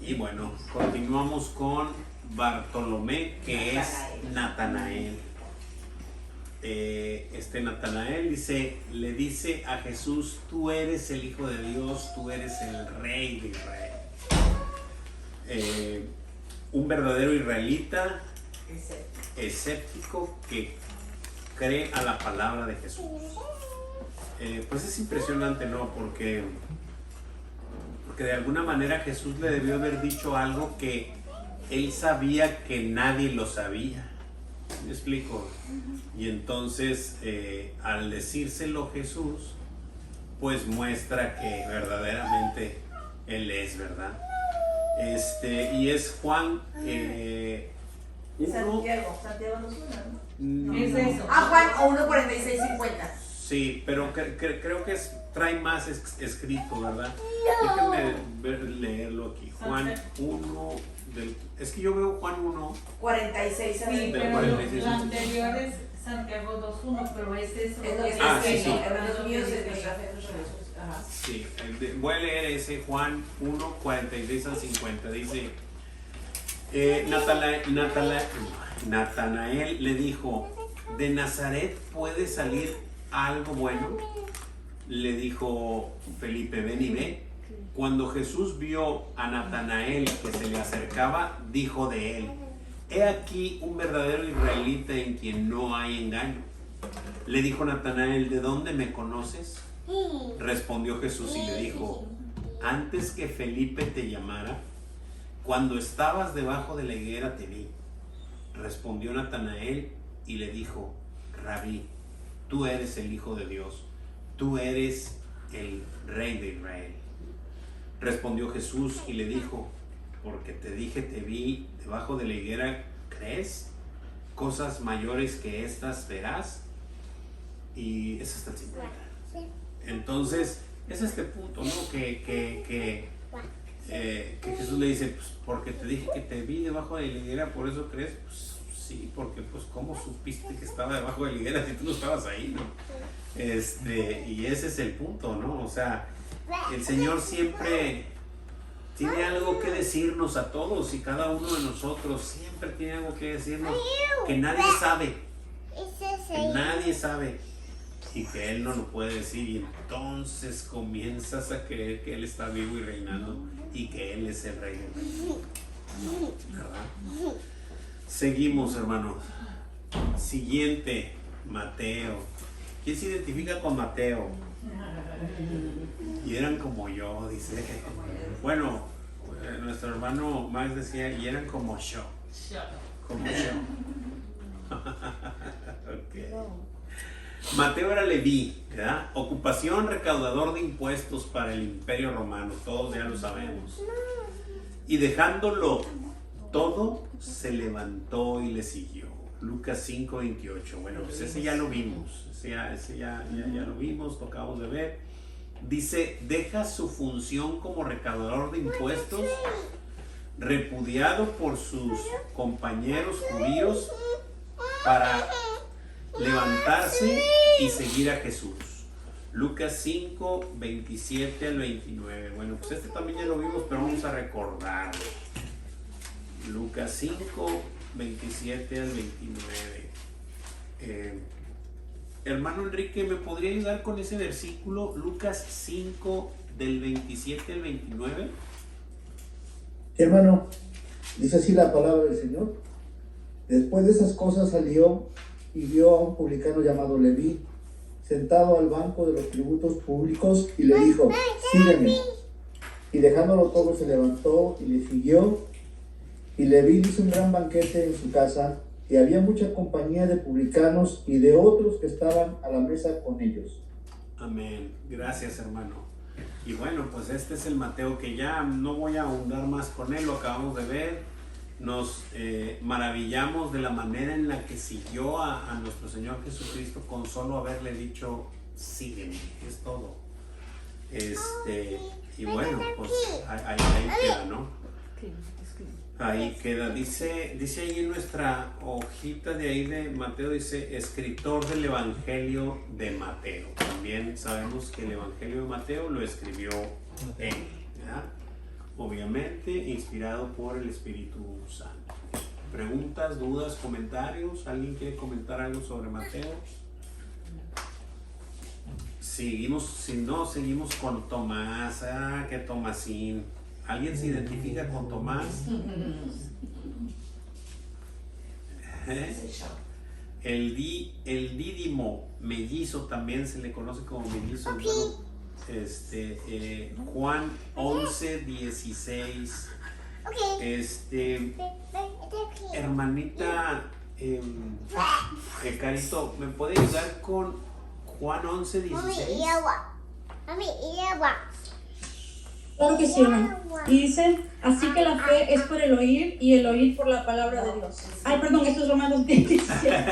Y bueno, continuamos con Bartolomé, que es Natanael. Natanael le dice a Jesús, tú eres el Hijo de Dios, tú eres el Rey de Israel. Un verdadero israelita escéptico que cree a la palabra de Jesús. Pues es impresionante, ¿no? Porque de alguna manera Jesús le debió haber dicho algo que él sabía que nadie lo sabía. ¿Me explico? Y entonces al decírselo Jesús, pues muestra que verdaderamente él es, ¿verdad? Y es Juan 1. Santiago no suena, ¿no? Es eso. Juan 1:46-50. Sí, pero creo que trae más escrito, ¿verdad? Déjenme leerlo aquí. Juan 1 es que yo veo Juan 1 46 Sí, Del pero 46. lo anterior es Santiago 2.1, pero este es otro. sí. Hermanos míos, de nuestra fe, ajá. Sí, voy a leer ese Juan 1, 46 al 50. Dice, Natanael le dijo, ¿de Nazaret puede salir algo bueno? Le dijo Felipe, ven y ve. Cuando Jesús vio a Natanael que se le acercaba, dijo de él, he aquí un verdadero israelita en quien no hay engaño. Le dijo Natanael, ¿de dónde me conoces? Respondió Jesús y le dijo, antes que Felipe te llamara, cuando estabas debajo de la higuera te vi. Respondió Natanael y le dijo, Rabí, tú eres el Hijo de Dios, tú eres el Rey de Israel. Respondió Jesús y le dijo, porque te dije te vi debajo de la higuera, ¿crees? Cosas mayores que estas verás. Y es hasta el 50. Entonces, es este punto, ¿no? Que Jesús le dice, pues porque te dije que te vi debajo de la higuera, ¿por eso crees? Pues sí, porque pues ¿cómo supiste que estaba debajo de la higuera si tú no estabas ahí, no? Y ese es el punto, ¿no? O sea, El Señor siempre tiene algo que decirnos a todos y cada uno de nosotros siempre tiene algo que decirnos que nadie sabe. Que nadie sabe y que Él no lo puede decir, y entonces comienzas a creer que Él está vivo y reinando y que Él es el Rey del Rey. ¿Verdad? Seguimos, hermanos. Siguiente, Mateo. ¿Quién se identifica con Mateo? Y eran como yo, dice. Bueno, nuestro hermano Max decía, y eran como yo. Como yo. Okay. Mateo era leví, ¿verdad? Ocupación, recaudador de impuestos para el Imperio Romano, todos ya lo sabemos. Y dejándolo todo, se levantó y le siguió. Lucas 5:28. Bueno, pues ese ya lo vimos, ese ya lo vimos, tocamos de ver. Dice, deja su función como recaudador de impuestos, repudiado por sus compañeros judíos, para levantarse y seguir a Jesús. Lucas 5:27 al 29. Bueno, pues este también ya lo vimos, pero vamos a recordarlo. Lucas 5:27 al 29. Hermano Enrique, ¿me podría ayudar con ese versículo? Lucas 5 del 27 al 29. Hermano, dice así la palabra del Señor. Después de esas cosas salió y vio a un publicano llamado Leví sentado al banco de los tributos públicos y le dijo, sígueme. Y dejándolo todo se levantó y le siguió. Y Leví hizo un gran banquete en su casa, y había mucha compañía de publicanos y de otros que estaban a la mesa con ellos. Amén. Gracias, hermano. Y bueno, pues este es el Mateo, que ya no voy a ahondar más con él, lo acabamos de ver. Nos maravillamos de la manera en la que siguió a nuestro Señor Jesucristo con solo haberle dicho, sígueme, es todo. Y bueno, pues ahí queda, ¿no? Ahí queda, dice ahí en nuestra hojita de ahí de Mateo, dice escritor del Evangelio de Mateo. También sabemos que el Evangelio de Mateo lo escribió él, ¿verdad? Obviamente inspirado por el Espíritu Santo. ¿Preguntas, dudas, comentarios? ¿Alguien quiere comentar algo sobre Mateo? Seguimos, si no, seguimos con Tomás. Que Tomasín. ¿Alguien se identifica con Tomás? El dídimo, mellizo, también se le conoce como mellizo. Juan 11:16. Hermanita Carito, ¿me puede ayudar con Juan 11:16? Claro que sí, hermano. Y dice, así que la fe es por el oír y el oír por la palabra de Dios. Ay, perdón, esto es Romanos 17.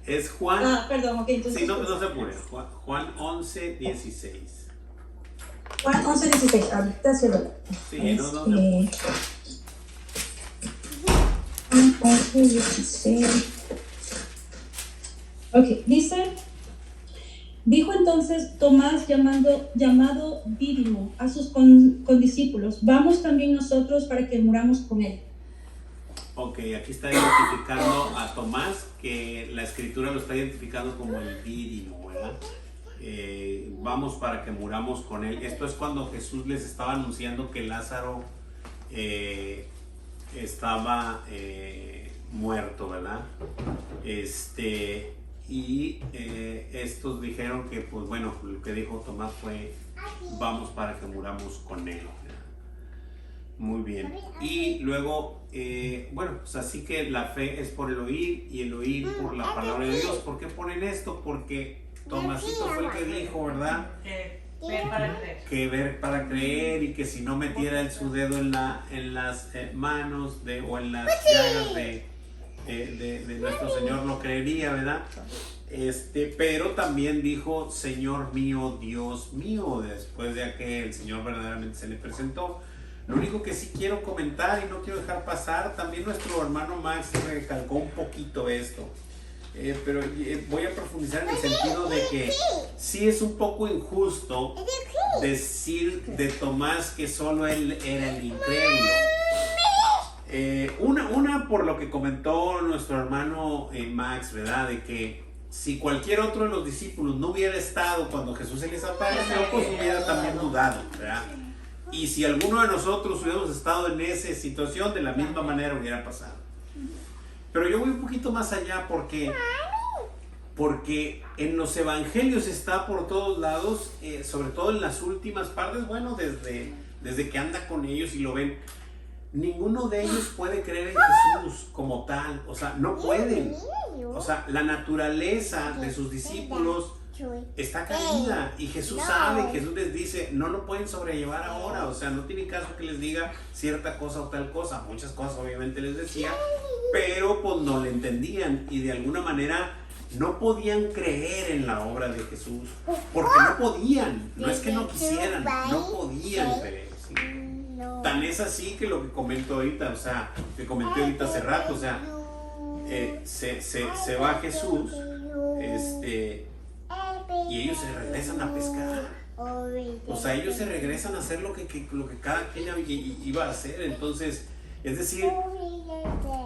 Es Juan. Perdón, ok, entonces. Sí, no se apure. Juan 11:16. Juan 11:16. Ahorita se lo. Sí, no se apure. Juan 11:16. Ok, dice. Dijo entonces Tomás, llamado Dídimo, a sus condiscípulos, vamos también nosotros para que muramos con él. Ok, aquí está identificando a Tomás, que la escritura lo está identificando como el Dídimo, ¿verdad? Vamos para que muramos con él. Esto es cuando Jesús les estaba anunciando que Lázaro estaba muerto, ¿verdad? Y estos dijeron que, pues bueno, lo que dijo Tomás fue, vamos para que muramos con él. Muy bien. Y luego, bueno, pues así que la fe es por el oír y el oír por la palabra de Dios. ¿Por qué ponen esto? Porque Tomasito fue el que dijo, ¿verdad? Ver para creer. Que ver para creer, y que si no metiera él su dedo en las manos o en las llagas de nuestro Señor no creería, ¿verdad? Pero también dijo, Señor mío, Dios mío, después de que el Señor verdaderamente se le presentó. Lo único que sí quiero comentar y no quiero dejar pasar, también nuestro hermano Max recalcó un poquito esto. pero voy a profundizar en el sentido de que sí es un poco injusto decir de Tomás que solo él era el incrédulo. Una por lo que comentó nuestro hermano Max, ¿verdad? De que si cualquier otro de los discípulos no hubiera estado cuando Jesús se les apareció, pues hubiera también dudado, ¿verdad? Y si alguno de nosotros hubiéramos estado en esa situación, de la misma manera hubiera pasado. Pero yo voy un poquito más allá porque en los evangelios está por todos lados, sobre todo en las últimas partes, bueno, desde que anda con ellos y lo ven, ninguno de ellos puede creer en Jesús como tal, o sea, no pueden. O sea, la naturaleza de sus discípulos está caída y Jesús sabe, Jesús les dice, no lo pueden sobrellevar ahora, o sea, no tiene caso que les diga cierta cosa o tal cosa. Muchas cosas obviamente les decía, pero pues no le entendían y de alguna manera no podían creer en la obra de Jesús, porque no podían, no es que no quisieran, no podían creer, ¿sí? Tan es así que lo que comento ahorita, o sea, que comenté ahorita hace rato, o sea, se va Jesús, y ellos se regresan a pescar. O sea, ellos se regresan a hacer lo que cada quien iba a hacer. Entonces, es decir,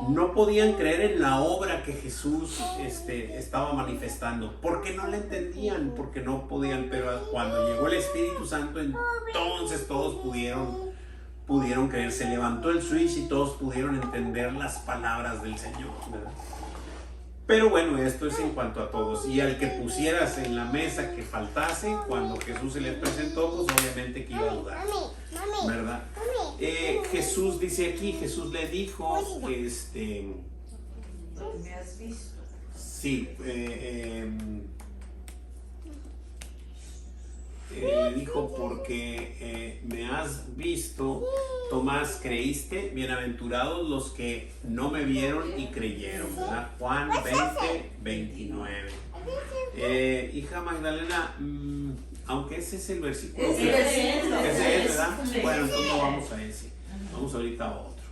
no podían creer en la obra que Jesús estaba manifestando, porque no la entendían, porque no podían. Pero cuando llegó el Espíritu Santo, entonces todos pudieron creer. Se levantó el switch y todos pudieron entender las palabras del Señor, ¿verdad? Pero bueno, esto es en cuanto a todos. Y al que pusieras en la mesa que faltase, cuando Jesús se les presentó, pues obviamente que iba a dudar, ¿verdad? Jesús dice aquí, Jesús le dijo, ¿Me has visto? Sí, le dijo, porque me has visto, Tomás, creíste, bienaventurados los que no me vieron y creyeron, ¿verdad? Juan 20, 29. Hija Magdalena, aunque ese es el versículo que ese es, ¿verdad? Bueno, entonces no vamos a ese, vamos ahorita a otro.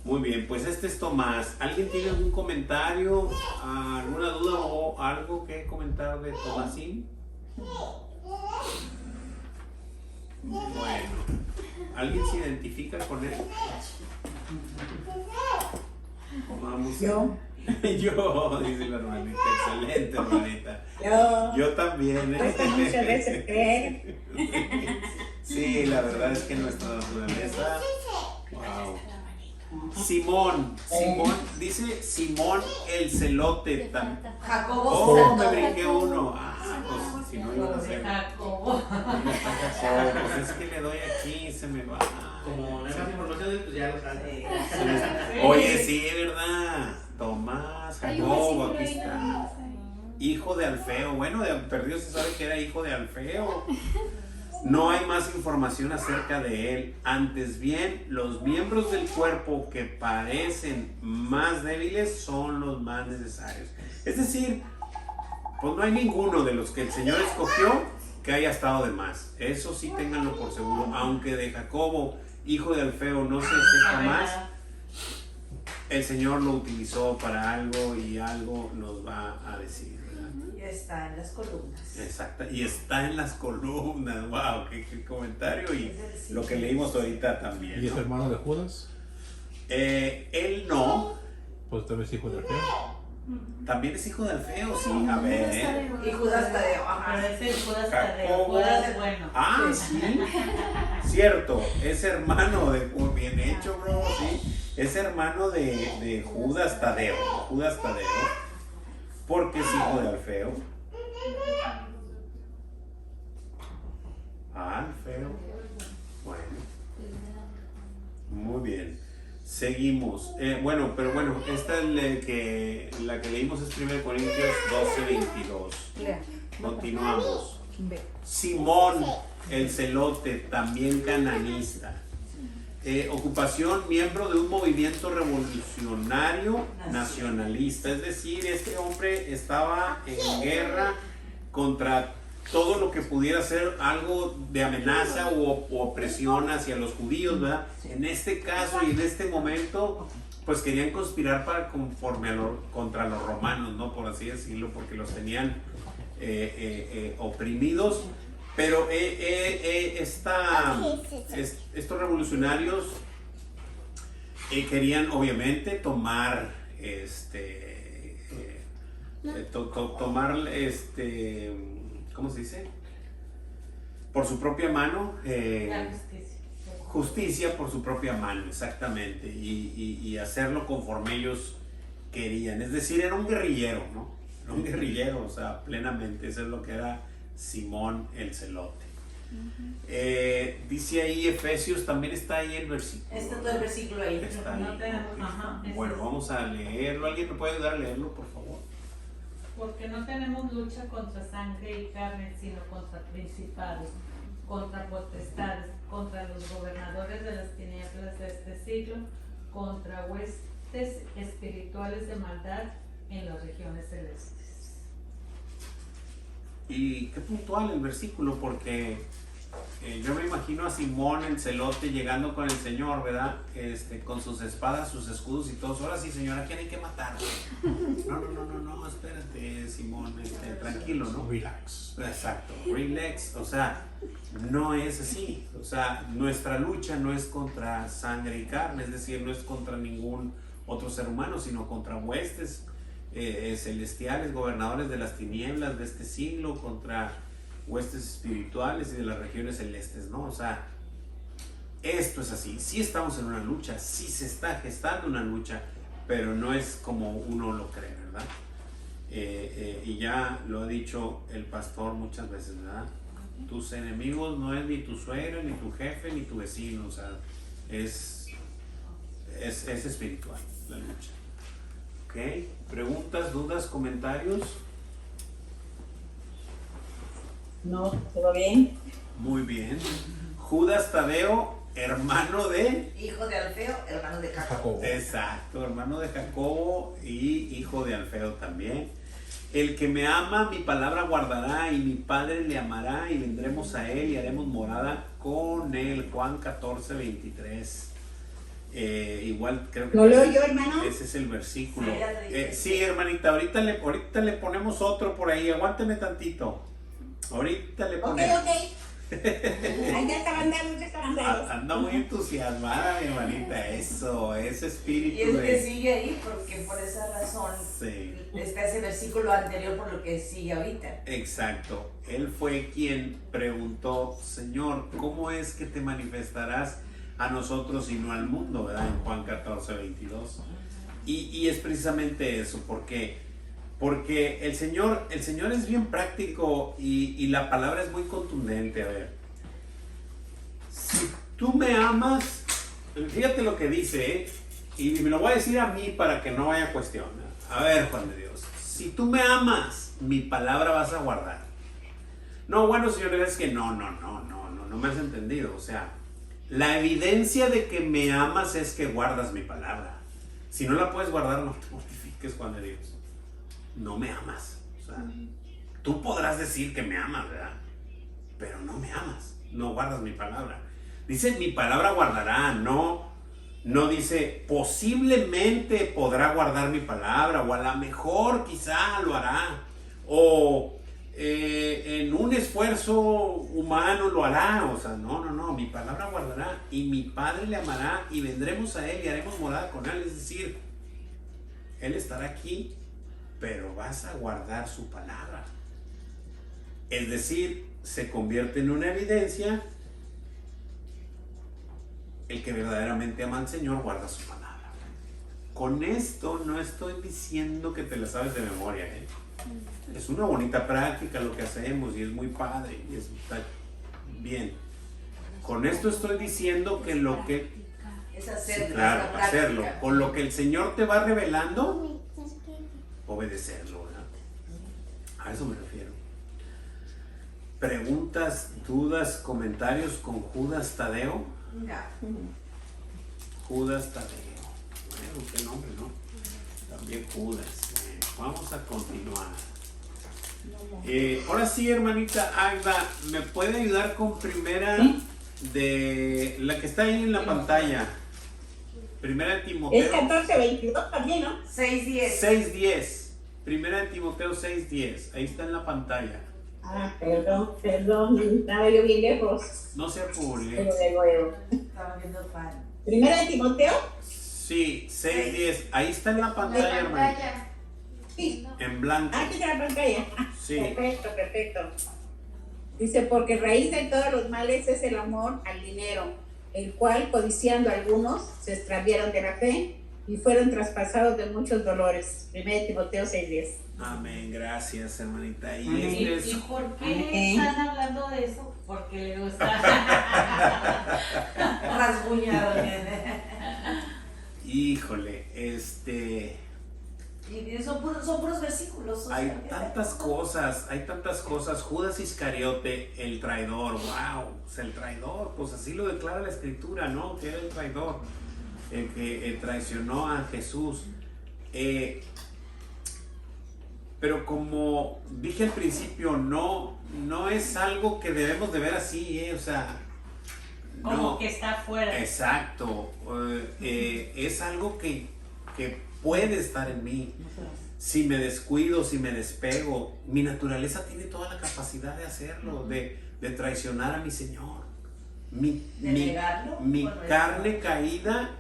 Muy bien, pues este es Tomás. ¿Alguien tiene algún comentario, alguna duda o algo que comentar de Tomásín? Bueno, ¿alguien se identifica con él? Vamos. Yo. Yo, dice la hermanita. Excelente, hermanita. Yo también. Muchas veces creer. Sí, la verdad es que nuestra naturaleza. Wow. Simón, dice Simón el celote. Jacobo. Oh, me brinqué uno. Pues si no iba a ser. Jacobo. Pues es que le doy aquí, se me va. Como no hay más información, pues ya lo sabe. Oye, sí, ¿verdad? Tomás, Jacobo, aquí está. Hijo de Alfeo. Bueno, perdido se sabe que era hijo de Alfeo. No hay más información acerca de él. Antes bien, los miembros del cuerpo que parecen más débiles son los más necesarios. Es decir, pues no hay ninguno de los que el Señor escogió que haya estado de más. Eso sí, ténganlo por seguro. Aunque de Jacobo, hijo de Alfeo, no se sepa más, el Señor lo utilizó para algo y algo nos va a decir. Y está en las columnas. Exacto, y está en las columnas. Wow, qué comentario. Y lo que leímos ahorita también. ¿Y es hermano de Judas? Él no. Pues también es hijo de Alfeo. También es hijo de Alfeo, sí. A ver, Y Judas Tadeo. Pero ese es Judas Tadeo. Jacobo. Judas es bueno. Ah, sí. Cierto, es hermano de. Bien hecho, bro, sí. Es hermano de Judas Tadeo. Judas Tadeo. Porque es hijo de Alfeo. Alfeo. Bueno. Muy bien. Seguimos. Bueno, esta es la que leímos es 1 Corintios 12, 22. Continuamos. Simón, el celote, también cananista. Ocupación, miembro de un movimiento revolucionario nacionalista. Es decir, este hombre estaba en guerra contra todo lo que pudiera ser algo de amenaza u opresión hacia los judíos, ¿verdad? En este caso y en este momento pues querían conspirar para contra los romanos, ¿no? Por así decirlo, porque los tenían oprimidos. Pero estos revolucionarios querían obviamente tomar ¿cómo se dice? Por su propia mano. Justicia por su propia mano, exactamente, y hacerlo conforme ellos querían. Es decir, era un guerrillero, ¿no? Era un guerrillero, o sea, plenamente. Eso es lo que era Simón el Celote. Dice ahí Efesios, también está ahí el versículo. Está todo el versículo ahí. Está ahí. No tenemos, Bueno, vamos a leerlo. ¿Alguien me puede ayudar a leerlo, por favor? Porque no tenemos lucha contra sangre y carne, sino contra principados, contra potestades, contra los gobernadores de las tinieblas de este siglo, contra huestes espirituales de maldad en las regiones celestes. Y qué puntual el versículo, porque yo me imagino a Simón el Celote llegando con el Señor, ¿verdad? Con sus espadas, sus escudos y todo. Ahora sí, Señor, ¿a quién hay que matar? No, espérate, Simón, tranquilo, ¿no? Relax. Exacto, relax. O sea, no es así. O sea, nuestra lucha no es contra sangre y carne, es decir, no es contra ningún otro ser humano, sino contra huestes celestiales, gobernadores de las tinieblas de este siglo, contra huestes espirituales y de las regiones celestes, ¿no? O sea, esto es así. Sí estamos en una lucha, sí se está gestando una lucha, pero no es como uno lo cree, ¿verdad? Y ya lo ha dicho el pastor muchas veces, ¿verdad? Tus enemigos no es ni tu suegra, ni tu jefe, ni tu vecino, o sea, es espiritual la lucha. ¿Ok? ¿Preguntas, dudas, comentarios? No, ¿todo bien? Muy bien. Judas Tadeo, hermano de... Hijo de Alfeo, hermano de Jacobo. Exacto, hermano de Jacobo y hijo de Alfeo también. El que me ama, mi palabra guardará, y mi Padre le amará, y vendremos a él y haremos morada con él. Juan 14, 23. Igual creo que ¿Lo leo yo, hermano? ese es el versículo. Sí, hermanita, ahorita le ponemos otro por ahí. Aguánteme tantito. Ahorita le ponemos. Ok. Ahí ya estaban dando, Anda muy entusiasmada, mi hermanita. Eso, ese espíritu. Y es que sigue ahí porque por esa razón está ese versículo anterior por lo que sigue ahorita. Exacto. Él fue quien preguntó, Señor, ¿cómo es que te manifestarás a nosotros y no al mundo? ¿Verdad? En Juan 14, 22. Y es precisamente eso, porque el Señor es bien práctico y la palabra es muy contundente. A ver, si tú me amas, fíjate lo que dice, y me lo voy a decir a mí para que no haya cuestión. A ver, Juan de Dios, si tú me amas, mi palabra vas a guardar. No, bueno, Señor, es que no me has entendido. O sea, la evidencia de que me amas es que guardas mi palabra. Si no la puedes guardar, no te mortifiques, Juan de Dios. No me amas. O sea, tú podrás decir que me amas, ¿verdad? Pero no me amas. No guardas mi palabra. Dice, mi palabra guardará. No dice, posiblemente podrá guardar mi palabra. O a lo mejor quizá lo hará. O en un esfuerzo humano lo hará. O sea, no. Mi palabra guardará. Y mi Padre le amará. Y vendremos a él y haremos morada con él. Es decir, él estará aquí, pero vas a guardar su palabra. Es decir, se convierte en una evidencia. El que verdaderamente ama al Señor guarda su palabra. Con esto no estoy diciendo que te la sabes de memoria, ¿eh? Es una bonita práctica lo que hacemos y es muy padre y está bien. Con esto estoy diciendo que lo que es hacerlo, sí, claro, hacerlo. Con lo que el Señor te va revelando, obedecerlo, ¿verdad? A eso me refiero. ¿Preguntas, dudas, comentarios con Judas Tadeo? No. Judas Tadeo. Bueno, qué nombre, ¿no? También Judas. Vamos a continuar. Ahora sí, hermanita Agda, ¿me puede ayudar con primera de la que está ahí en la pantalla? Primera de Timoteo. Es 14:22 también, ¿no? 6:10. 6:10. Primera de Timoteo 6:10. Ahí está en la pantalla. Ah, perdón, estaba yo bien lejos. No se apure. Pero luego. Estaba viendo fan. Primera de Timoteo. Sí, 6:10. Ahí está en la pantalla, hermano. Sí. En blanco. Ah, aquí está la pantalla. Sí. Perfecto. Dice, porque raíz de todos los males es el amor al dinero, el cual, codiciando algunos, se extraviaron de la fe y fueron traspasados de muchos dolores. 1 Timoteo 6:10. Amén, gracias, hermanita. Y Amén. este es... ¿Y por qué están hablando de eso? Porque le gusta rasguñar. Híjole, Y son puros versículos. hay tantas cosas. Judas Iscariote, el traidor, wow, pues el traidor, pues así lo declara la escritura, ¿no? Que era el traidor, el que traicionó a Jesús. Pero como dije al principio, no es algo que debemos de ver así, o sea, como no, que está fuera. exacto, es algo que puede estar en mí. Si me descuido, si me despego, mi naturaleza tiene toda la capacidad de hacerlo, de traicionar a mi Señor. Mi carne caída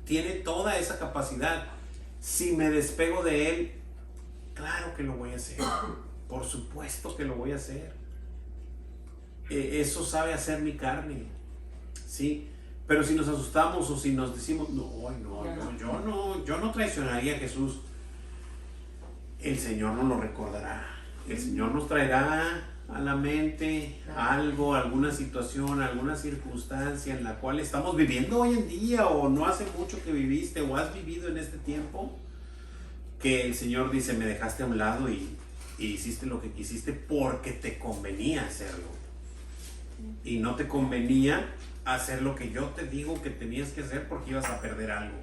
tiene toda esa capacidad. Si me despego de Él, claro que lo voy a hacer. Por supuesto que lo voy a hacer. Eso sabe hacer mi carne, ¿sí? Pero si nos asustamos o si nos decimos, yo no traicionaría a Jesús, el Señor nos lo recordará. El Señor nos traerá a la mente algo, alguna situación, alguna circunstancia en la cual estamos viviendo hoy en día, o no hace mucho que viviste o has vivido en este tiempo, que el Señor dice, me dejaste a un lado y hiciste lo que quisiste porque te convenía hacerlo. Y no te convenía hacer lo que yo te digo que tenías que hacer porque ibas a perder algo.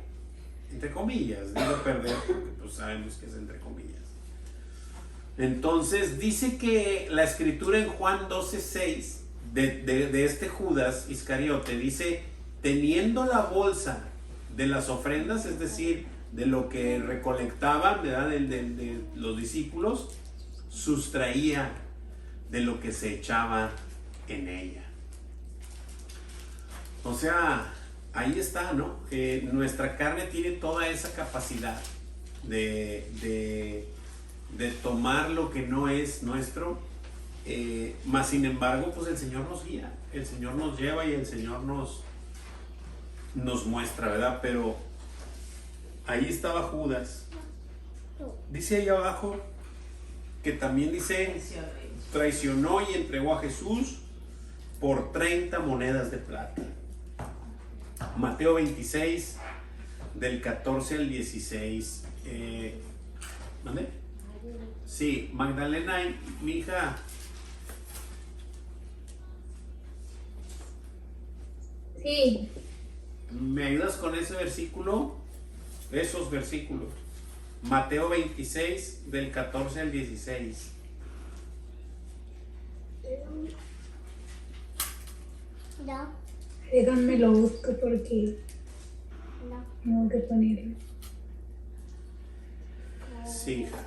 Entre comillas, digo perder porque pues sabemos que es entre comillas. Entonces dice que la escritura en Juan 12:6 de este Judas Iscariote dice, teniendo la bolsa de las ofrendas, es decir, de lo que recolectaban, ¿verdad? De los discípulos, sustraía de lo que se echaba en ella. O sea, ahí está, ¿no? Nuestra carne tiene toda esa capacidad de tomar lo que no es nuestro, mas sin embargo, pues el Señor nos guía, el Señor nos lleva y el Señor nos muestra, ¿verdad? Pero ahí estaba Judas. Dice ahí abajo que también dice, traicionó y entregó a Jesús por 30 monedas de plata. Mateo 26, del 14 al 16. ¿Dónde? Sí, Magdalena, mi hija. Sí. ¿Me ayudas con ese versículo? Esos versículos. Mateo 26, del 14 al 16. No. Déjame lo busco porque tengo que ponerlo. Sí, hija.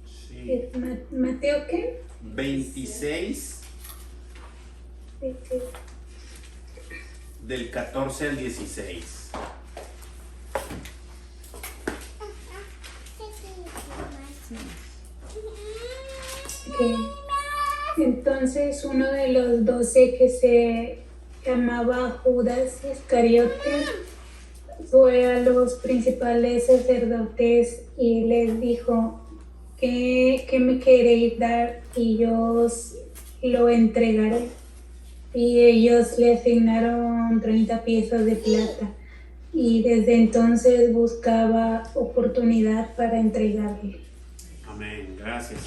Sí. ¿Es Mateo qué? 26, del 14 al 16. Entonces uno de los 12 que se llamaba Judas Iscariote fue a los principales sacerdotes y les dijo, ¿qué me queréis dar? Y yo os lo entregaré. Y ellos le asignaron 30 piezas de plata y desde entonces buscaba oportunidad para entregarle. Amén, gracias.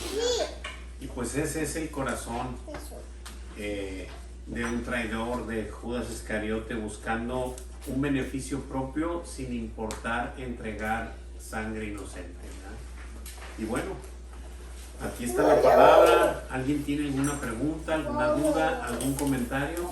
Y pues ese es el corazón de un traidor, de Judas Iscariote, buscando un beneficio propio sin importar entregar sangre inocente, ¿verdad? Y bueno, aquí está la palabra. ¿Alguien tiene alguna pregunta, alguna duda, algún comentario?